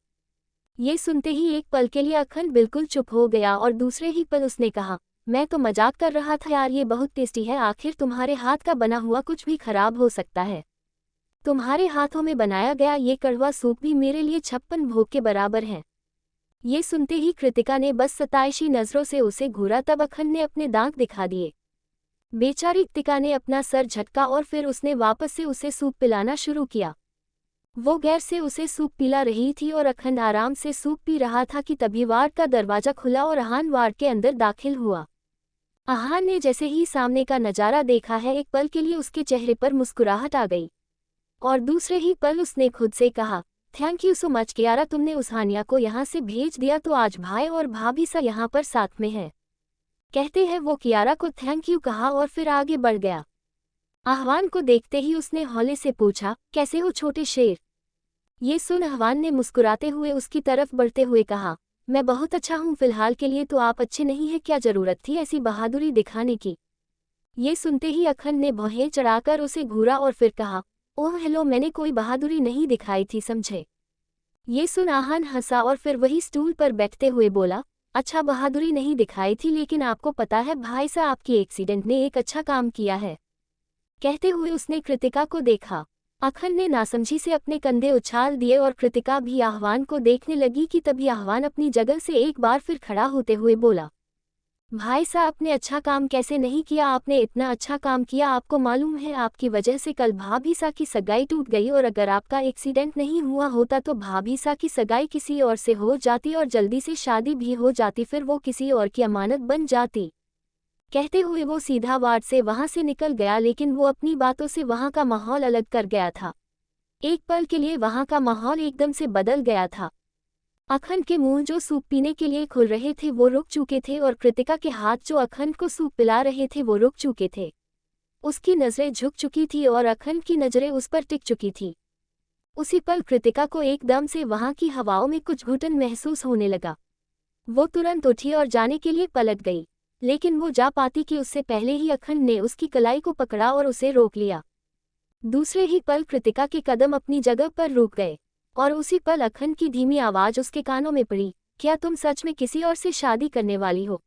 [SPEAKER 1] ये सुनते ही एक पल के लिए अखंड बिल्कुल चुप हो गया और दूसरे ही पल उसने कहा, मैं तो मजाक कर रहा था यार, ये बहुत टेस्टी है। आखिर तुम्हारे हाथ का बना हुआ कुछ भी खराब हो सकता है। तुम्हारे हाथों में बनाया गया ये कड़वा सूप भी मेरे लिए 56 भोग के बराबर है। ये सुनते ही कृतिका ने बस सताइशी नजरों से उसे घूरा। तब अखंड ने अपने दांत दिखा दिए। बेचारी कृतिका ने अपना सर झटका और फिर उसने वापस से उसे सूप पिलाना शुरू किया। वो गैर से उसे सूप पिला रही थी और अखंड आराम से सूप पी रहा था कि तभी वार्ड का दरवाजा खुला और आहान वार्ड के अंदर दाखिल हुआ। आहान ने जैसे ही सामने का नजारा देखा है, एक पल के लिए उसके चेहरे पर मुस्कुराहट आ गई और दूसरे ही पल उसने खुद से कहा, thank you so much Kiara, तुमने उस हानिया को यहाँ से भेज दिया तो आज भाई और भाभी सा यहाँ पर साथ में है। कहते हैं वो कियारा को थैंक यू कहा और फिर आगे बढ़ गया। आह्वान को देखते ही उसने हौले से पूछा, कैसे हो छोटे शेर? ये सुन आह्वान ने मुस्कुराते हुए उसकी तरफ बढ़ते हुए कहा, मैं बहुत अच्छा हूँ, फिलहाल के लिए तो आप अच्छे नहीं हैं, क्या जरूरत थी ऐसी बहादुरी दिखाने की? ये सुनते ही अखंड ने भौहें चढ़ाकर उसे घूरा और फिर कहा, ओह हेलो, मैंने कोई बहादुरी नहीं दिखाई थी, समझे? ये सुन आहान हंसा और फिर वही स्टूल पर बैठते हुए बोला, अच्छा बहादुरी नहीं दिखाई थी, लेकिन आपको पता है भाई साहब, आपकी एक्सीडेंट ने एक अच्छा काम किया है। कहते हुए उसने कृतिका को देखा। अखंड ने नासमझी से अपने कंधे उछाल दिए और कृतिका भी आह्वान को देखने लगी कि तभी आह्वान अपनी जगह से एक बार फिर खड़ा होते हुए बोला, भाई साहब आपने अच्छा काम कैसे नहीं किया? आपने इतना अच्छा काम किया। आपको मालूम है आपकी वजह से कल भाभी सा की सगाई टूट गई और अगर आपका एक्सीडेंट नहीं हुआ होता तो भाभी सा की सगाई किसी और से हो जाती और जल्दी से शादी भी हो जाती, फिर वो किसी और की अमानत बन जाती। कहते हुए वो सीधा वार्ड से वहां से निकल गया, लेकिन वो अपनी बातों से वहां का माहौल अलग कर गया था। एक पल के लिए वहां का माहौल एकदम से बदल गया था। अखंड के मुंह जो सूप पीने के लिए खुल रहे थे वो रुक चुके थे और कृतिका के हाथ जो अखंड को सूप पिला रहे थे वो रुक चुके थे। उसकी नजरें झुक चुकी थी और अखंड की नजरें उस पर टिक चुकी थी। उसी पल कृतिका को एकदम से वहां की हवाओं में कुछ घुटन महसूस होने लगा। वो तुरंत उठी और जाने के लिए पलट गई, लेकिन वो जा पाती कि उससे पहले ही अखंड ने उसकी कलाई को पकड़ा और उसे रोक लिया। दूसरे ही पल कृतिका के कदम अपनी जगह पर रुक गए और उसी पल अखंड की धीमी आवाज उसके कानों में पड़ी, क्या तुम सच में किसी और से शादी करने वाली हो?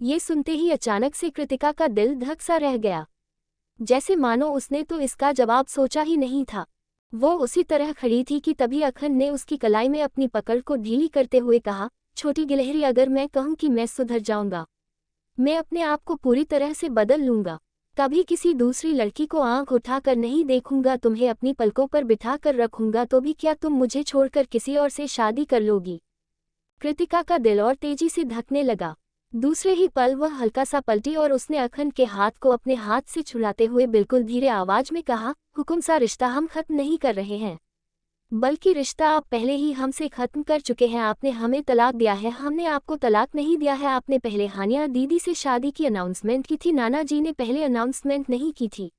[SPEAKER 1] ये सुनते ही अचानक से कृतिका का दिल धक सा रह गया, जैसे मानो उसने तो इसका जवाब सोचा ही नहीं था। वो उसी तरह खड़ी थी कि तभी अखंड ने उसकी कलाई में अपनी पकड़ को ढीली करते हुए कहा, छोटी गिलहरी, अगर मैं कहूँ कि मैं सुधर जाऊंगा, मैं अपने आप को पूरी तरह से बदल लूंगा, कभी किसी दूसरी लड़की को आंख उठाकर नहीं देखूंगा, तुम्हें अपनी पलकों पर बिठा कर रखूंगा, तो भी क्या तुम मुझे छोड़कर किसी और से शादी कर लोगी? कृतिका का दिल और तेजी से धकने लगा। दूसरे ही पल वह हल्का सा पलटी और उसने अखंड के हाथ को अपने हाथ से छुड़ाते हुए बिल्कुल धीरे आवाज में कहा, हुकुम सा रिश्ता हम खत्म नहीं कर रहे हैं, बल्कि रिश्ता आप पहले ही हमसे खत्म कर चुके हैं। आपने हमें तलाक दिया है, हमने आपको तलाक नहीं दिया है। आपने पहले हानिया दीदी से शादी की अनाउंसमेंट की थी, नाना जी ने पहले अनाउंसमेंट नहीं की थी,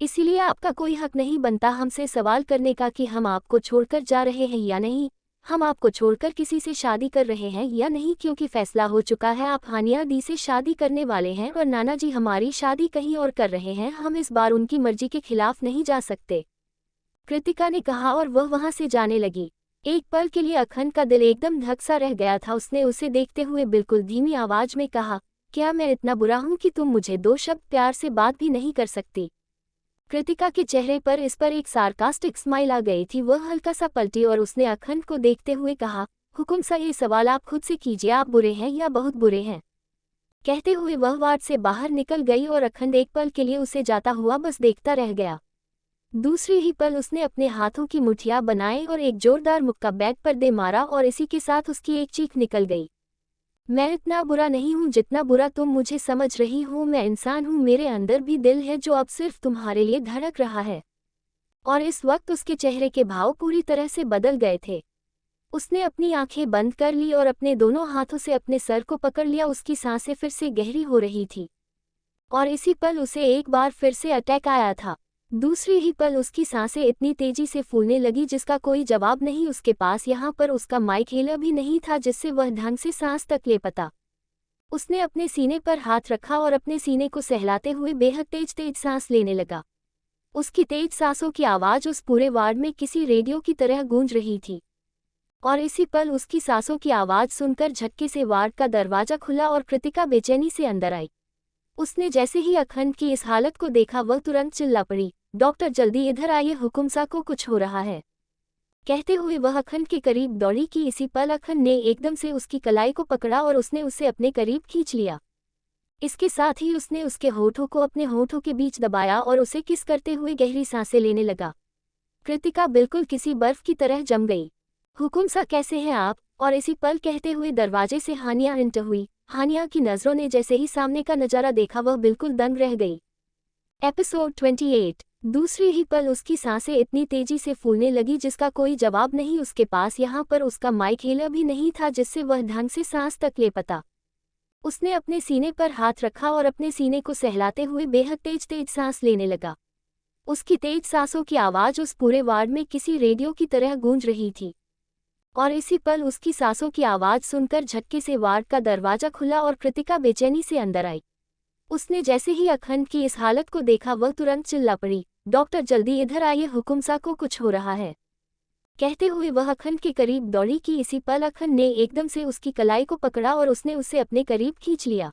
[SPEAKER 1] इसीलिए आपका कोई हक नहीं बनता हमसे सवाल करने का कि हम आपको छोड़कर जा रहे हैं या नहीं, हम आपको छोड़कर किसी से शादी कर रहे हैं या नहीं, क्योंकि फैसला हो चुका है, आप हानिया दी से शादी करने वाले हैं और नाना जी हमारी शादी कहीं और कर रहे हैं, हम इस बार उनकी मर्जी के खिलाफ नहीं जा सकते, कृतिका ने कहा और वह वहां से जाने लगी। एक पल के लिए अखंड का दिल एकदम धक सा रह गया था। उसने उसे देखते हुए बिल्कुल धीमी आवाज में कहा, क्या मैं इतना बुरा हूं कि तुम मुझे दो शब्द प्यार से बात भी नहीं कर सकती? कृतिका के चेहरे पर इस पर एक सार्कास्टिक स्माइल आ गई थी। वह हल्का सा पलटी और उसने अखंड को देखते हुए कहा, हुकुम सा ये सवाल आप खुद से कीजिए, आप बुरे हैं या बहुत बुरे हैं? कहते हुए वह वार्ड से बाहर निकल गई और अखंड एक पल के लिए उसे जाता हुआ बस देखता रह गया। दूसरी ही पल उसने अपने हाथों की मुठियां बनाई और एक जोरदार मुक्का बैग पर दे मारा और इसी के साथ उसकी एक चीख निकल गई, मैं इतना बुरा नहीं हूँ जितना बुरा तुम मुझे समझ रही हो, मैं इंसान हूँ, मेरे अंदर भी दिल है जो अब सिर्फ तुम्हारे लिए धड़क रहा है। और इस वक्त उसके चेहरे के भाव पूरी तरह से बदल गए थे। उसने अपनी आंखें बंद कर ली और अपने दोनों हाथों से अपने सर को पकड़ लिया। उसकी सांसें फिर से गहरी हो रही थी और इसी पल उसे एक बार फिर से अटैक आया था। दूसरी ही पल उसकी सांसें इतनी तेजी से फूलने लगी जिसका कोई जवाब नहीं। उसके पास यहाँ पर उसका माइक भी नहीं था जिससे वह ढंग से सांस तक ले पाता। उसने अपने सीने पर हाथ रखा और अपने सीने को सहलाते हुए बेहद तेज तेज सांस लेने लगा। उसकी तेज सांसों की आवाज़ उस पूरे वार्ड में किसी रेडियो की तरह गूंज रही थी और इसी पल उसकी सांसों की आवाज़ सुनकर झटके से वार्ड का दरवाज़ा खुला और कृतिका बेचैनी से अंदर आई। उसने जैसे ही अखंड की इस हालत को देखा वह तुरंत चिल्ला पड़ी, डॉक्टर जल्दी इधर आइए, हुकुमसा को कुछ हो रहा है। कहते हुए वह अखंड के करीब दौड़ी कि इसी पल अखंड ने एकदम से उसकी कलाई को पकड़ा और उसने उसे अपने करीब खींच लिया। इसके साथ ही उसने उसके होठों को अपने होठों के बीच दबाया और उसे किस करते हुए गहरी सांसें लेने लगा। कृतिका बिल्कुल किसी बर्फ की तरह जम गई। हुकुमसा कैसे हैं आप? और इसी पल कहते हुए दरवाजे से हानिया एंटर हुई। हानिया की नज़रों ने जैसे ही सामने का नज़ारा देखा वह बिल्कुल दंग रह गई। एपिसोड 28। दूसरी ही पल उसकी सांसें इतनी तेजी से फूलने लगी जिसका कोई जवाब नहीं। उसके पास यहाँ पर उसका माइक भी नहीं था जिससे वह ढंग से सांस तक ले पाता। उसने अपने सीने पर हाथ रखा और अपने सीने को सहलाते हुए बेहद तेज तेज सांस लेने लगा। उसकी तेज सांसों की आवाज़ उस पूरे वार्ड में किसी रेडियो की तरह गूंज रही थी और इसी पल उसकी सांसों की आवाज़ सुनकर झटके से वार्ड का दरवाज़ा खुला और कृतिका बेचैनी से अंदर आई। उसने जैसे ही अखंड की इस हालत को देखा वह तुरंत चिल्ला पड़ी, डॉक्टर जल्दी इधर आइए, हुकुमसा को कुछ हो रहा है। कहते हुए वह अखंड के करीब दौड़ी कि इसी पल अखंड ने एकदम से उसकी कलाई को पकड़ा और उसने उसे अपने करीब खींच लिया।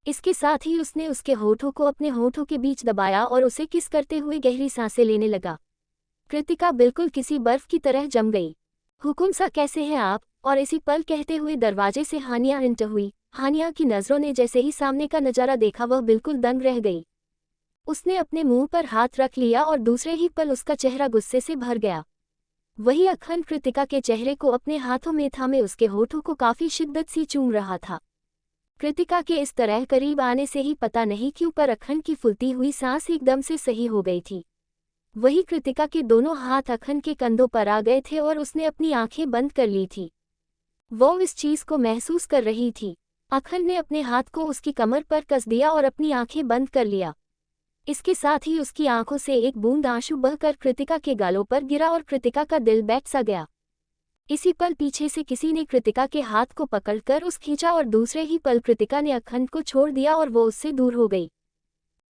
[SPEAKER 1] इसके साथ ही उसने उसके होठों को अपने होठों के बीच दबाया और उसे किस करते हुए गहरी सांसें लेने लगा। कृतिका बिल्कुल किसी बर्फ की तरह जम गई। हुकुमसा कैसे हैं आप? और इसी पल कहते हुए दरवाजे से हानिया एंटर हुई। हानिया की नज़रों ने जैसे ही सामने का नज़ारा देखा वह बिल्कुल दंग रह गई। उसने अपने मुंह पर हाथ रख लिया और दूसरे ही पल उसका चेहरा गुस्से से भर गया। वही अखंड कृतिका के चेहरे को अपने हाथों में थामे उसके होठों को काफ़ी शिद्दत से चूम रहा था। कृतिका के इस तरह करीब आने से ही पता नहीं क्यों पर अखंड की फूलती हुई सांस एकदम से सही हो गई थी। वही कृतिका के दोनों हाथ अखंड के कंधों पर आ गए थे और उसने अपनी आंखें बंद कर ली थी। वो इस चीज़ को महसूस कर रही थी। अखंड ने अपने हाथ को उसकी कमर पर कस दिया और अपनी आंखें बंद कर लिया। इसके साथ ही उसकी आंखों से एक बूंद आंसू बहकर कृतिका के गालों पर गिरा और कृतिका का दिल बैठ सा गया। इसी पल पीछे से किसी ने कृतिका के हाथ को पकड़कर उस खींचा और दूसरे ही पल कृतिका ने अखंड को छोड़ दिया और वो उससे दूर हो गई।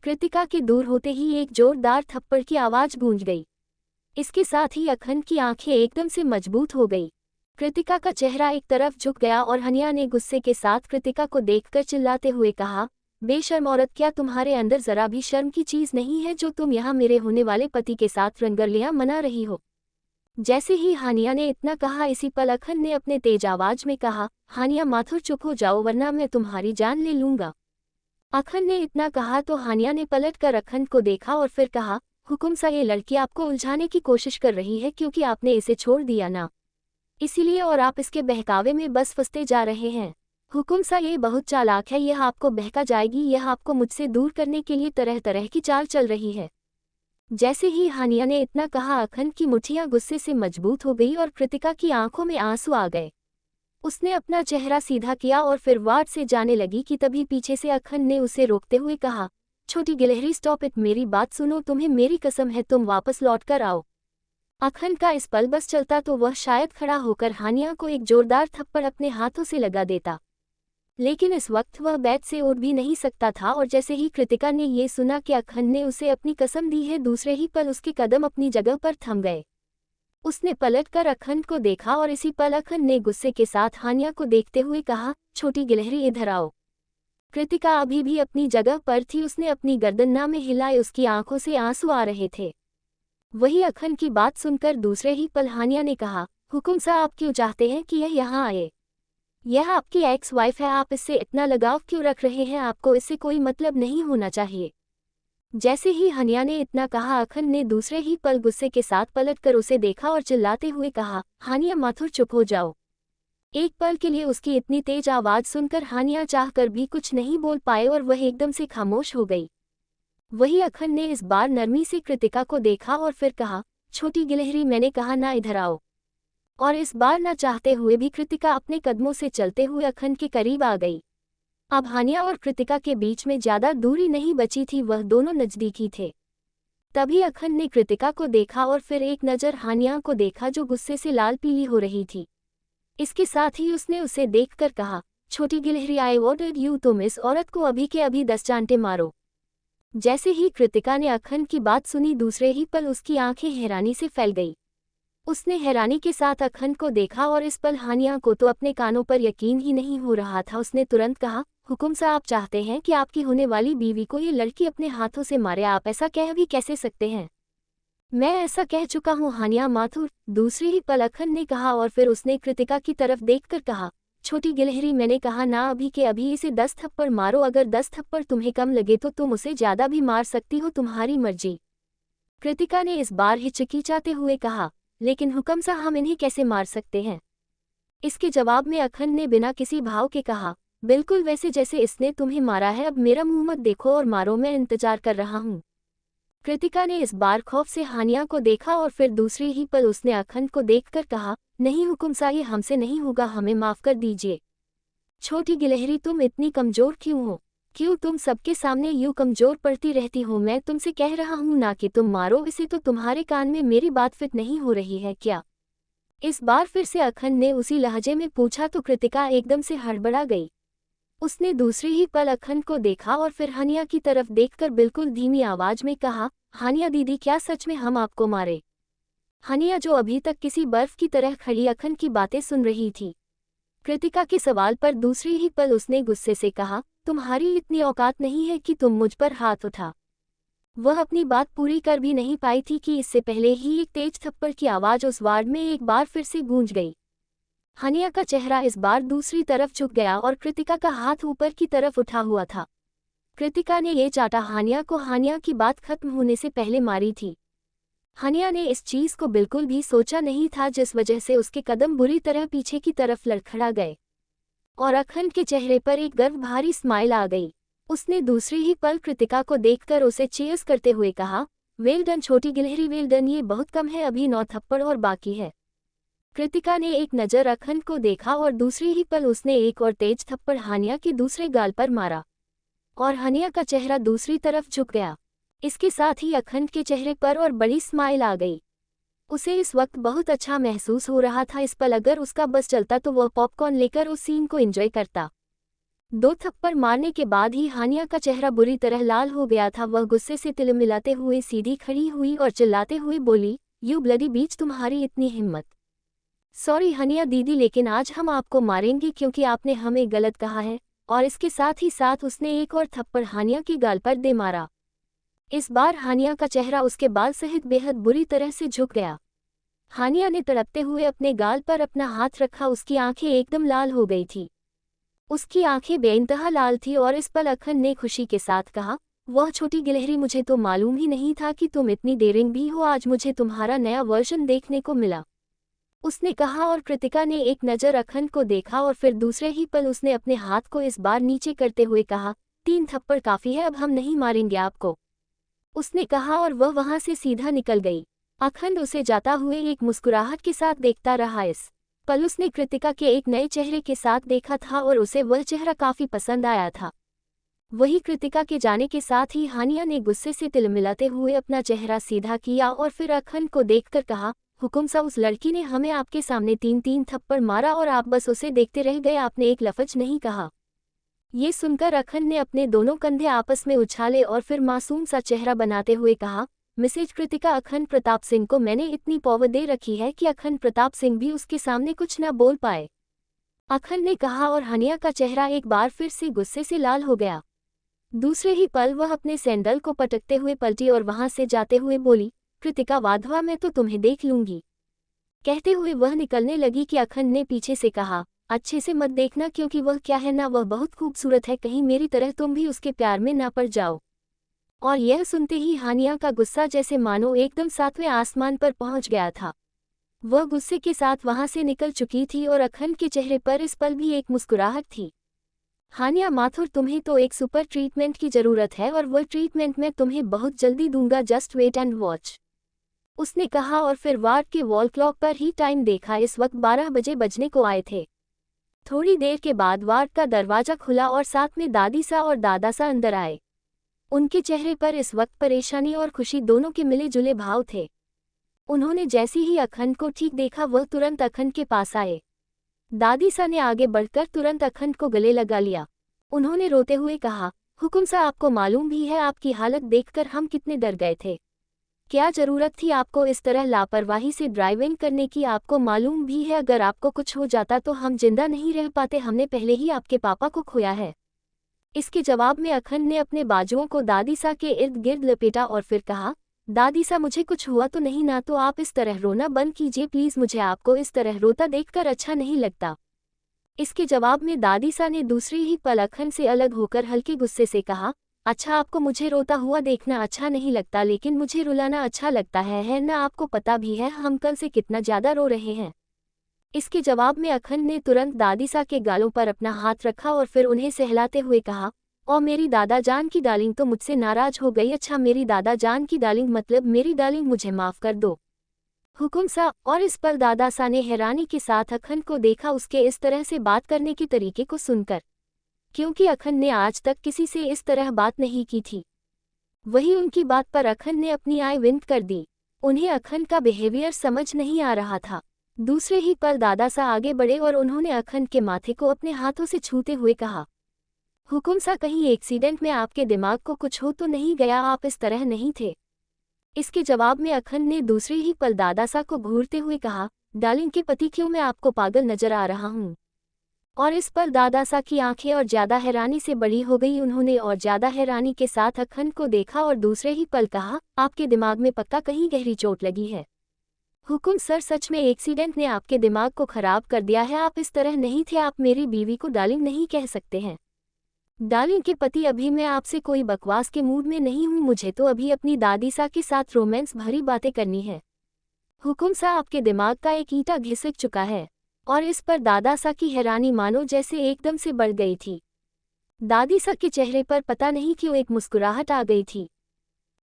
[SPEAKER 1] कृतिका के दूर होते ही एक जोरदार थप्पड़ की आवाज़ गूंज गई। इसके साथ ही अखंड की आंखें एकदम से मजबूत हो गई। कृतिका का चेहरा एक तरफ झुक गया और हनिया ने गुस्से के साथ कृतिका को देखकर चिल्लाते हुए कहा, बेशर्म औरत, क्या तुम्हारे अंदर जरा भी शर्म की चीज नहीं है जो तुम यहाँ मेरे होने वाले पति के साथ रंगरलियां मना रही हो? जैसे ही हानिया ने इतना कहा इसी पल अखंड ने अपने तेज आवाज में कहा, हानिया माथुर चुप हो जाओ वरना मैं तुम्हारी जान ले लूंगा। अखंड ने इतना कहा तो हानिया ने पलट कर अखंड को देखा और फिर कहा, हुकुमसा ये लड़की आपको उलझाने की कोशिश कर रही है क्योंकि आपने इसे छोड़ दिया ना, इसीलिए और आप इसके बहकावे में बस फंसते जा रहे हैं। हुकुमसा ये बहुत चालाक है, यह आपको बहका जाएगी, यह आपको मुझसे दूर करने के लिए तरह तरह की चाल चल रही है। जैसे ही हानिया ने इतना कहा अखंड की मुट्ठियां गुस्से से मजबूत हो गई और कृतिका की आंखों में आंसू आ गए। उसने अपना चेहरा सीधा किया और फिर वार्ड से जाने लगी कि तभी पीछे से अखंड ने उसे रोकते हुए कहा, छोटी गिलहरी स्टॉप इट, मेरी बात सुनो, तुम्हें मेरी कसम है तुम वापस लौट कर आओ। अखंड का इस पल बस चलता तो वह शायद खड़ा होकर हानिया को एक जोरदार थप्पड़ अपने हाथों से लगा देता, लेकिन इस वक्त वह बेड से उठ भी नहीं सकता था। और जैसे ही कृतिका ने ये सुना कि अखंड ने उसे अपनी कसम दी है दूसरे ही पल उसके कदम अपनी जगह पर थम गए। उसने पलटकर अखंड को देखा और इसी पल अखंड ने गुस्से के साथ हानिया को देखते हुए कहा, छोटी गिलहरी इधर आओ। कृतिका अभी भी अपनी जगह पर थी, उसने अपनी गर्दन ना में हिलाए, उसकी आंखों से आंसू आ रहे थे। वही अखंड की बात सुनकर दूसरे ही पल हानिया ने कहा, हुकुमसा आप क्यों चाहते हैं कि यह यहाँ आए? यह आपकी एक्स वाइफ है, आप इससे इतना लगाव क्यों रख रहे हैं? आपको इससे कोई मतलब नहीं होना चाहिए। जैसे ही हानिया ने इतना कहा अखंड ने दूसरे ही पल गुस्से के साथ पलटकर उसे देखा और चिल्लाते हुए कहा, हानिया माथुर चुप हो जाओ। एक पल के लिए उसकी इतनी तेज आवाज़ सुनकर हानिया चाहकर भी कुछ नहीं बोल पाए और वह एकदम से खामोश हो गई। वही अखंड ने इस बार नरमी से कृतिका को देखा और फिर कहा, छोटी गिलहरी मैंने कहा ना इधर आओ। और इस बार ना चाहते हुए भी कृतिका अपने कदमों से चलते हुए अखंड के करीब आ गई। अब हानिया और कृतिका के बीच में ज्यादा दूरी नहीं बची थी, वह दोनों नजदीकी थे। तभी अखंड ने कृतिका को देखा और फिर एक नज़र हानिया को देखा जो गुस्से से लाल पीली हो रही थी। इसके साथ ही उसने उसे देखकर कहा, छोटी गिलहरी आई ऑर्डर्ड यू, तुम इस औरत को अभी के अभी 10 चांटे मारो। जैसे ही कृतिका ने अखंड की बात सुनी दूसरे ही पल उसकी आंखें हैरानी से फैल गई। उसने हैरानी के साथ अखंड को देखा और इस पल हानिया को तो अपने कानों पर यकीन ही नहीं हो रहा था। उसने तुरंत कहा, हुकुम सा आप चाहते हैं कि आपकी होने वाली बीवी को ये लड़की अपने हाथों से मारे? आप ऐसा कह भी कैसे सकते हैं? मैं ऐसा कह चुका हूँ हानिया माथुर, दूसरी ही पल अखंड ने कहा और फिर उसने कृतिका की तरफ देखकर कहा, छोटी गिलहरी मैंने कहा ना अभी के अभी इसे 10 थप्पड़ मारो। अगर 10 थप्पड़ तुम्हें कम लगे तो तुम उसे ज्यादा भी मार सकती हो, तुम्हारी मर्जी। कृतिका ने इस बार हिचकिचाते हुए कहा, लेकिन हुक्म सा हम इन्हें कैसे मार सकते हैं? इसके जवाब में अखंड ने बिना किसी भाव के कहा, बिल्कुल वैसे जैसे इसने तुम्हें मारा है। अब मेरा मुंह मत देखो और मारो, मैं इंतजार कर रहा हूँ। कृतिका ने इस बार खौफ से हानिया को देखा और फिर दूसरी ही पल उसने अखंड को देखकर कहा, नहीं हुकुम सा ये हमसे नहीं होगा, हमें माफ कर दीजिए। छोटी गिलहरी तुम इतनी कमजोर क्यों हो? क्यों तुम सबके सामने यूं कमजोर पड़ती रहती हो? मैं तुमसे कह रहा हूं ना कि तुम मारो इसे, तो तुम्हारे कान में मेरी बात फिट नहीं हो रही है क्या? इस बार फिर से अखंड ने उसी लहजे में पूछा तो कृतिका एकदम से हड़बड़ा गई। उसने दूसरी ही पल अखंड को देखा और फिर हानिया की तरफ देखकर बिल्कुल धीमी आवाज में कहा, हानिया दीदी क्या सच में हम आपको मारे? हानिया जो अभी तक किसी बर्फ की तरह खड़ी अखंड की बातें सुन रही थी, कृतिका के सवाल पर दूसरी ही पल उसने गुस्से से कहा, तुम्हारी इतनी औकात नहीं है कि तुम मुझ पर हाथ उठा। वह अपनी बात पूरी कर भी नहीं पाई थी कि इससे पहले ही एक तेज थप्पड़ की आवाज उस वार्ड में एक बार फिर से गूंज गई। हानिया का चेहरा इस बार दूसरी तरफ झुक गया और कृतिका का हाथ ऊपर की तरफ उठा हुआ था। कृतिका ने ये चाटा हानिया को हानिया की बात खत्म होने से पहले मारी थी। हानिया ने इस चीज को बिल्कुल भी सोचा नहीं था, जिस वजह से उसके कदम बुरी तरह पीछे की तरफ लड़खड़ा गए और अखंड के चेहरे पर एक गर्व भारी स्माइल आ गई। उसने दूसरी ही पल कृतिका को देखकर उसे चीयर्स करते हुए कहा, वेल डन छोटी गिलहरी, वेल डन, ये बहुत कम है, अभी 9 थप्पड़ और बाकी है। कृतिका ने एक नज़र अखंड को देखा और दूसरी ही पल उसने एक और तेज थप्पड़ हानिया के दूसरे गाल पर मारा और हानिया का चेहरा दूसरी तरफ झुक गया। इसके साथ ही अखंड के चेहरे पर और बड़ी स्माइल आ गई। उसे इस वक्त बहुत अच्छा महसूस हो रहा था। इस पल अगर उसका बस चलता तो वह पॉपकॉर्न लेकर उस सीन को एंजॉय करता। 2 थप्पड़ मारने के बाद ही हानिया का चेहरा बुरी तरह लाल हो गया था। वह गुस्से से तिलमिलाते हुए सीधी खड़ी हुई और चिल्लाते हुए बोली, यू ब्लडी बीच, तुम्हारी इतनी हिम्मत! सॉरी हानिया दीदी, लेकिन आज हम आपको मारेंगे क्योंकि आपने हमें गलत कहा है। और इसके साथ ही साथ उसने एक और थप्पड़ हानिया की गाल पर दे मारा। इस बार हानिया का चेहरा उसके बाल सहित बेहद बुरी तरह से झुक गया। हानिया ने तड़पते हुए अपने गाल पर अपना हाथ रखा, उसकी आंखें एकदम लाल हो गई थी। उसकी आंखें बेइंतहा लाल थी और इस पल अखंड ने खुशी के साथ कहा, वह छोटी गिलहरी, मुझे तो मालूम ही नहीं था कि तुम इतनी डेयरिंग भी हो, आज मुझे तुम्हारा नया वर्जन देखने को मिला। उसने कहा और कृतिका ने एक नज़र अखंड को देखा और फिर दूसरे ही पल उसने अपने हाथ को इस बार नीचे करते हुए कहा, 3 थप्पड़ काफ़ी है, अब हम नहीं मारेंगे आपको। उसने कहा और वह वहां से सीधा निकल गई। अखंड उसे जाता हुए एक मुस्कुराहट के साथ देखता रहा। इस पल उसने कृतिका के एक नए चेहरे के साथ देखा था और उसे वह चेहरा काफ़ी पसंद आया था। वही कृतिका के जाने के साथ ही हानिया ने गुस्से से तिलमिलाते हुए अपना चेहरा सीधा किया और फिर अखंड को देखकर कहा, हुकुम सा, उस लड़की ने हमें आपके सामने 3-3 थप्पड़ मारा और आप बस उसे देखते रह गए, आपने एक लफ्ज नहीं कहा। ये सुनकर अखंड ने अपने दोनों कंधे आपस में उछाले और फिर मासूम सा चेहरा बनाते हुए कहा, मिसेज कृतिका, अखंड प्रताप सिंह को मैंने इतनी पावर दे रखी है कि अखंड प्रताप सिंह भी उसके सामने कुछ न बोल पाए। अखंड ने कहा और हानिया का चेहरा एक बार फिर से गुस्से से लाल हो गया। दूसरे ही पल वह अपने सैंडल को पटकते हुए पलटी और वहां से जाते हुए बोली, कृतिका वाधवा, मैं तो तुम्हें देख लूंगी। कहते हुए वह निकलने लगी कि अखंड ने पीछे से कहा, अच्छे से मत देखना क्योंकि वह क्या है ना, वह बहुत खूबसूरत है, कहीं मेरी तरह तुम भी उसके प्यार में ना पड़ जाओ। और यह सुनते ही हानिया का गुस्सा जैसे मानो एकदम 7वें आसमान पर पहुंच गया था। वह गुस्से के साथ वहां से निकल चुकी थी और अखंड के चेहरे पर इस पल भी एक मुस्कुराहट थी। हानिया माथुर, तुम्हें तो एक सुपर ट्रीटमेंट की जरूरत है और वो ट्रीटमेंट मैं तुम्हें बहुत जल्दी दूंगा, जस्ट वेट एंड वॉच, उसने कहा और फिर वार्ड के वॉल क्लॉक पर ही टाइम देखा। इस वक्त 12 बजे बजने को आए थे। थोड़ी देर के बाद वार्ड का दरवाजा खुला और साथ में दादी सा और दादा सा अंदर आए। उनके चेहरे पर इस वक्त परेशानी और खुशी दोनों के मिले जुले भाव थे। उन्होंने जैसे ही अखंड को ठीक देखा वह तुरंत अखंड के पास आए। दादी सा ने आगे बढ़कर तुरंत अखंड को गले लगा लिया। उन्होंने रोते हुए कहा, हुकुम सा, आपको मालूम भी है आपकी हालत देखकर हम कितने डर गए थे। क्या जरूरत थी आपको इस तरह लापरवाही से ड्राइविंग करने की? आपको मालूम भी है अगर आपको कुछ हो जाता तो हम जिंदा नहीं रह पाते। हमने पहले ही आपके पापा को खोया है। इसके जवाब में अखंड ने अपने बाजुओं को दादी सा के इर्द गिर्द लपेटा और फिर कहा, दादी सा, मुझे कुछ हुआ तो नहीं ना? तो आप इस तरह रोना बंद कीजिए प्लीज, मुझे आपको इस तरह रोता देखकर अच्छा नहीं लगता। इसके जवाब में दादी सा ने दूसरी ही पल अखंड से अलग होकर हल्के गुस्से से कहा, अच्छा, आपको मुझे रोता हुआ देखना अच्छा नहीं लगता, लेकिन मुझे रुलाना अच्छा लगता है ना? आपको पता भी है हम कल से कितना ज्यादा रो रहे हैं। इसके जवाब में अखंड ने तुरंत दादी सा के गालों पर अपना हाथ रखा और फिर उन्हें सहलाते हुए कहा, ओ मेरी दादा जान की डार्लिंग तो मुझसे नाराज हो गई? अच्छा, मेरी दादा जान की डार्लिंग मतलब मेरी डार्लिंग, मुझे माफ कर दो हुकुम सा। और इस पर दादा सा ने हैरानी के साथ अखंड को देखा, उसके इस तरह से बात करने के तरीके को सुनकर, क्योंकि अखंड ने आज तक किसी से इस तरह बात नहीं की थी। वही उनकी बात पर अखंड ने अपनी आई विंक कर दी। उन्हें अखंड का बिहेवियर समझ नहीं आ रहा था। दूसरे ही पल दादा सा आगे बढ़े और उन्होंने अखंड के माथे को अपने हाथों से छूते हुए कहा, हुकुम सा, कहीं एक्सीडेंट में आपके दिमाग को कुछ हो तो नहीं गया? आप इस तरह नहीं थे। इसके जवाब में अखंड ने दूसरे ही पल दादा सा को घूरते हुए कहा, डार्लिंग के पति, क्यों मैं आपको पागल नजर आ रहा हूँ? और इस पर दादा सा की आंखें और ज्यादा हैरानी से बड़ी हो गई। उन्होंने और ज्यादा हैरानी के साथ अखंड को देखा और दूसरे ही पल कहा, आपके दिमाग में पक्का कहीं गहरी चोट लगी है? हुकुम सर, सच में एक्सीडेंट ने आपके दिमाग को खराब कर दिया है। आप इस तरह नहीं थे, आप मेरी बीवी को डार्लिंग नहीं कह सकते हैं। डार्लिंग के पति, अभी मैं आपसे कोई बकवास के मूड में नहीं हूँ, मुझे तो अभी अपनी दादी सा के साथ रोमांस भरी बातें करनी है। हुकुम सा, आपके दिमाग का एक ईंटा घिसक चुका है। और इस पर दादा सा की हैरानी मानो जैसे एकदम से बढ़ गई थी। दादी सा के चेहरे पर पता नहीं क्यों एक मुस्कुराहट आ गई थी।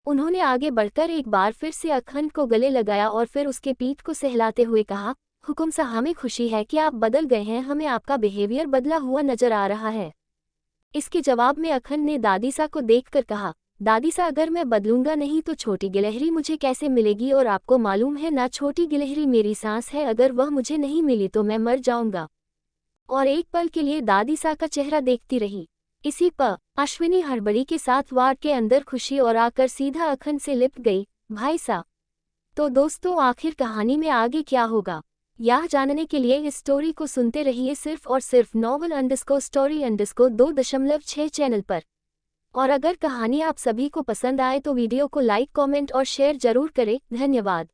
[SPEAKER 1] उन्होंने आगे बढ़कर एक बार फिर से अखंड को गले लगाया और फिर उसके पीठ को सहलाते हुए कहा, हुकुम सा, हमें खुशी है कि आप बदल गए हैं, हमें आपका बिहेवियर बदला हुआ नजर आ रहा है। इसके जवाब में अखंड ने दादी सा को देखकर कहा, दादी सा, अगर मैं बदलूंगा नहीं तो छोटी गिलहरी मुझे कैसे मिलेगी? और आपको मालूम है ना, छोटी गिलहरी मेरी सांस है, अगर वह मुझे नहीं मिली तो मैं मर जाऊंगा। और एक पल के लिए दादी सा का चेहरा देखती रही। इसी पर अश्विनी हड़बड़ी के साथ वार्ड के अंदर खुशी और आकर सीधा अखंड से लिपट गई, भाई सा। तो दोस्तों, आखिर कहानी में आगे क्या होगा, यह जानने के लिए इस स्टोरी को सुनते रहिए सिर्फ और सिर्फ novel_story_2.6 चैनल पर। और अगर कहानी आप सभी को पसंद आए तो वीडियो को लाइक, कमेंट और शेयर जरूर करें। धन्यवाद।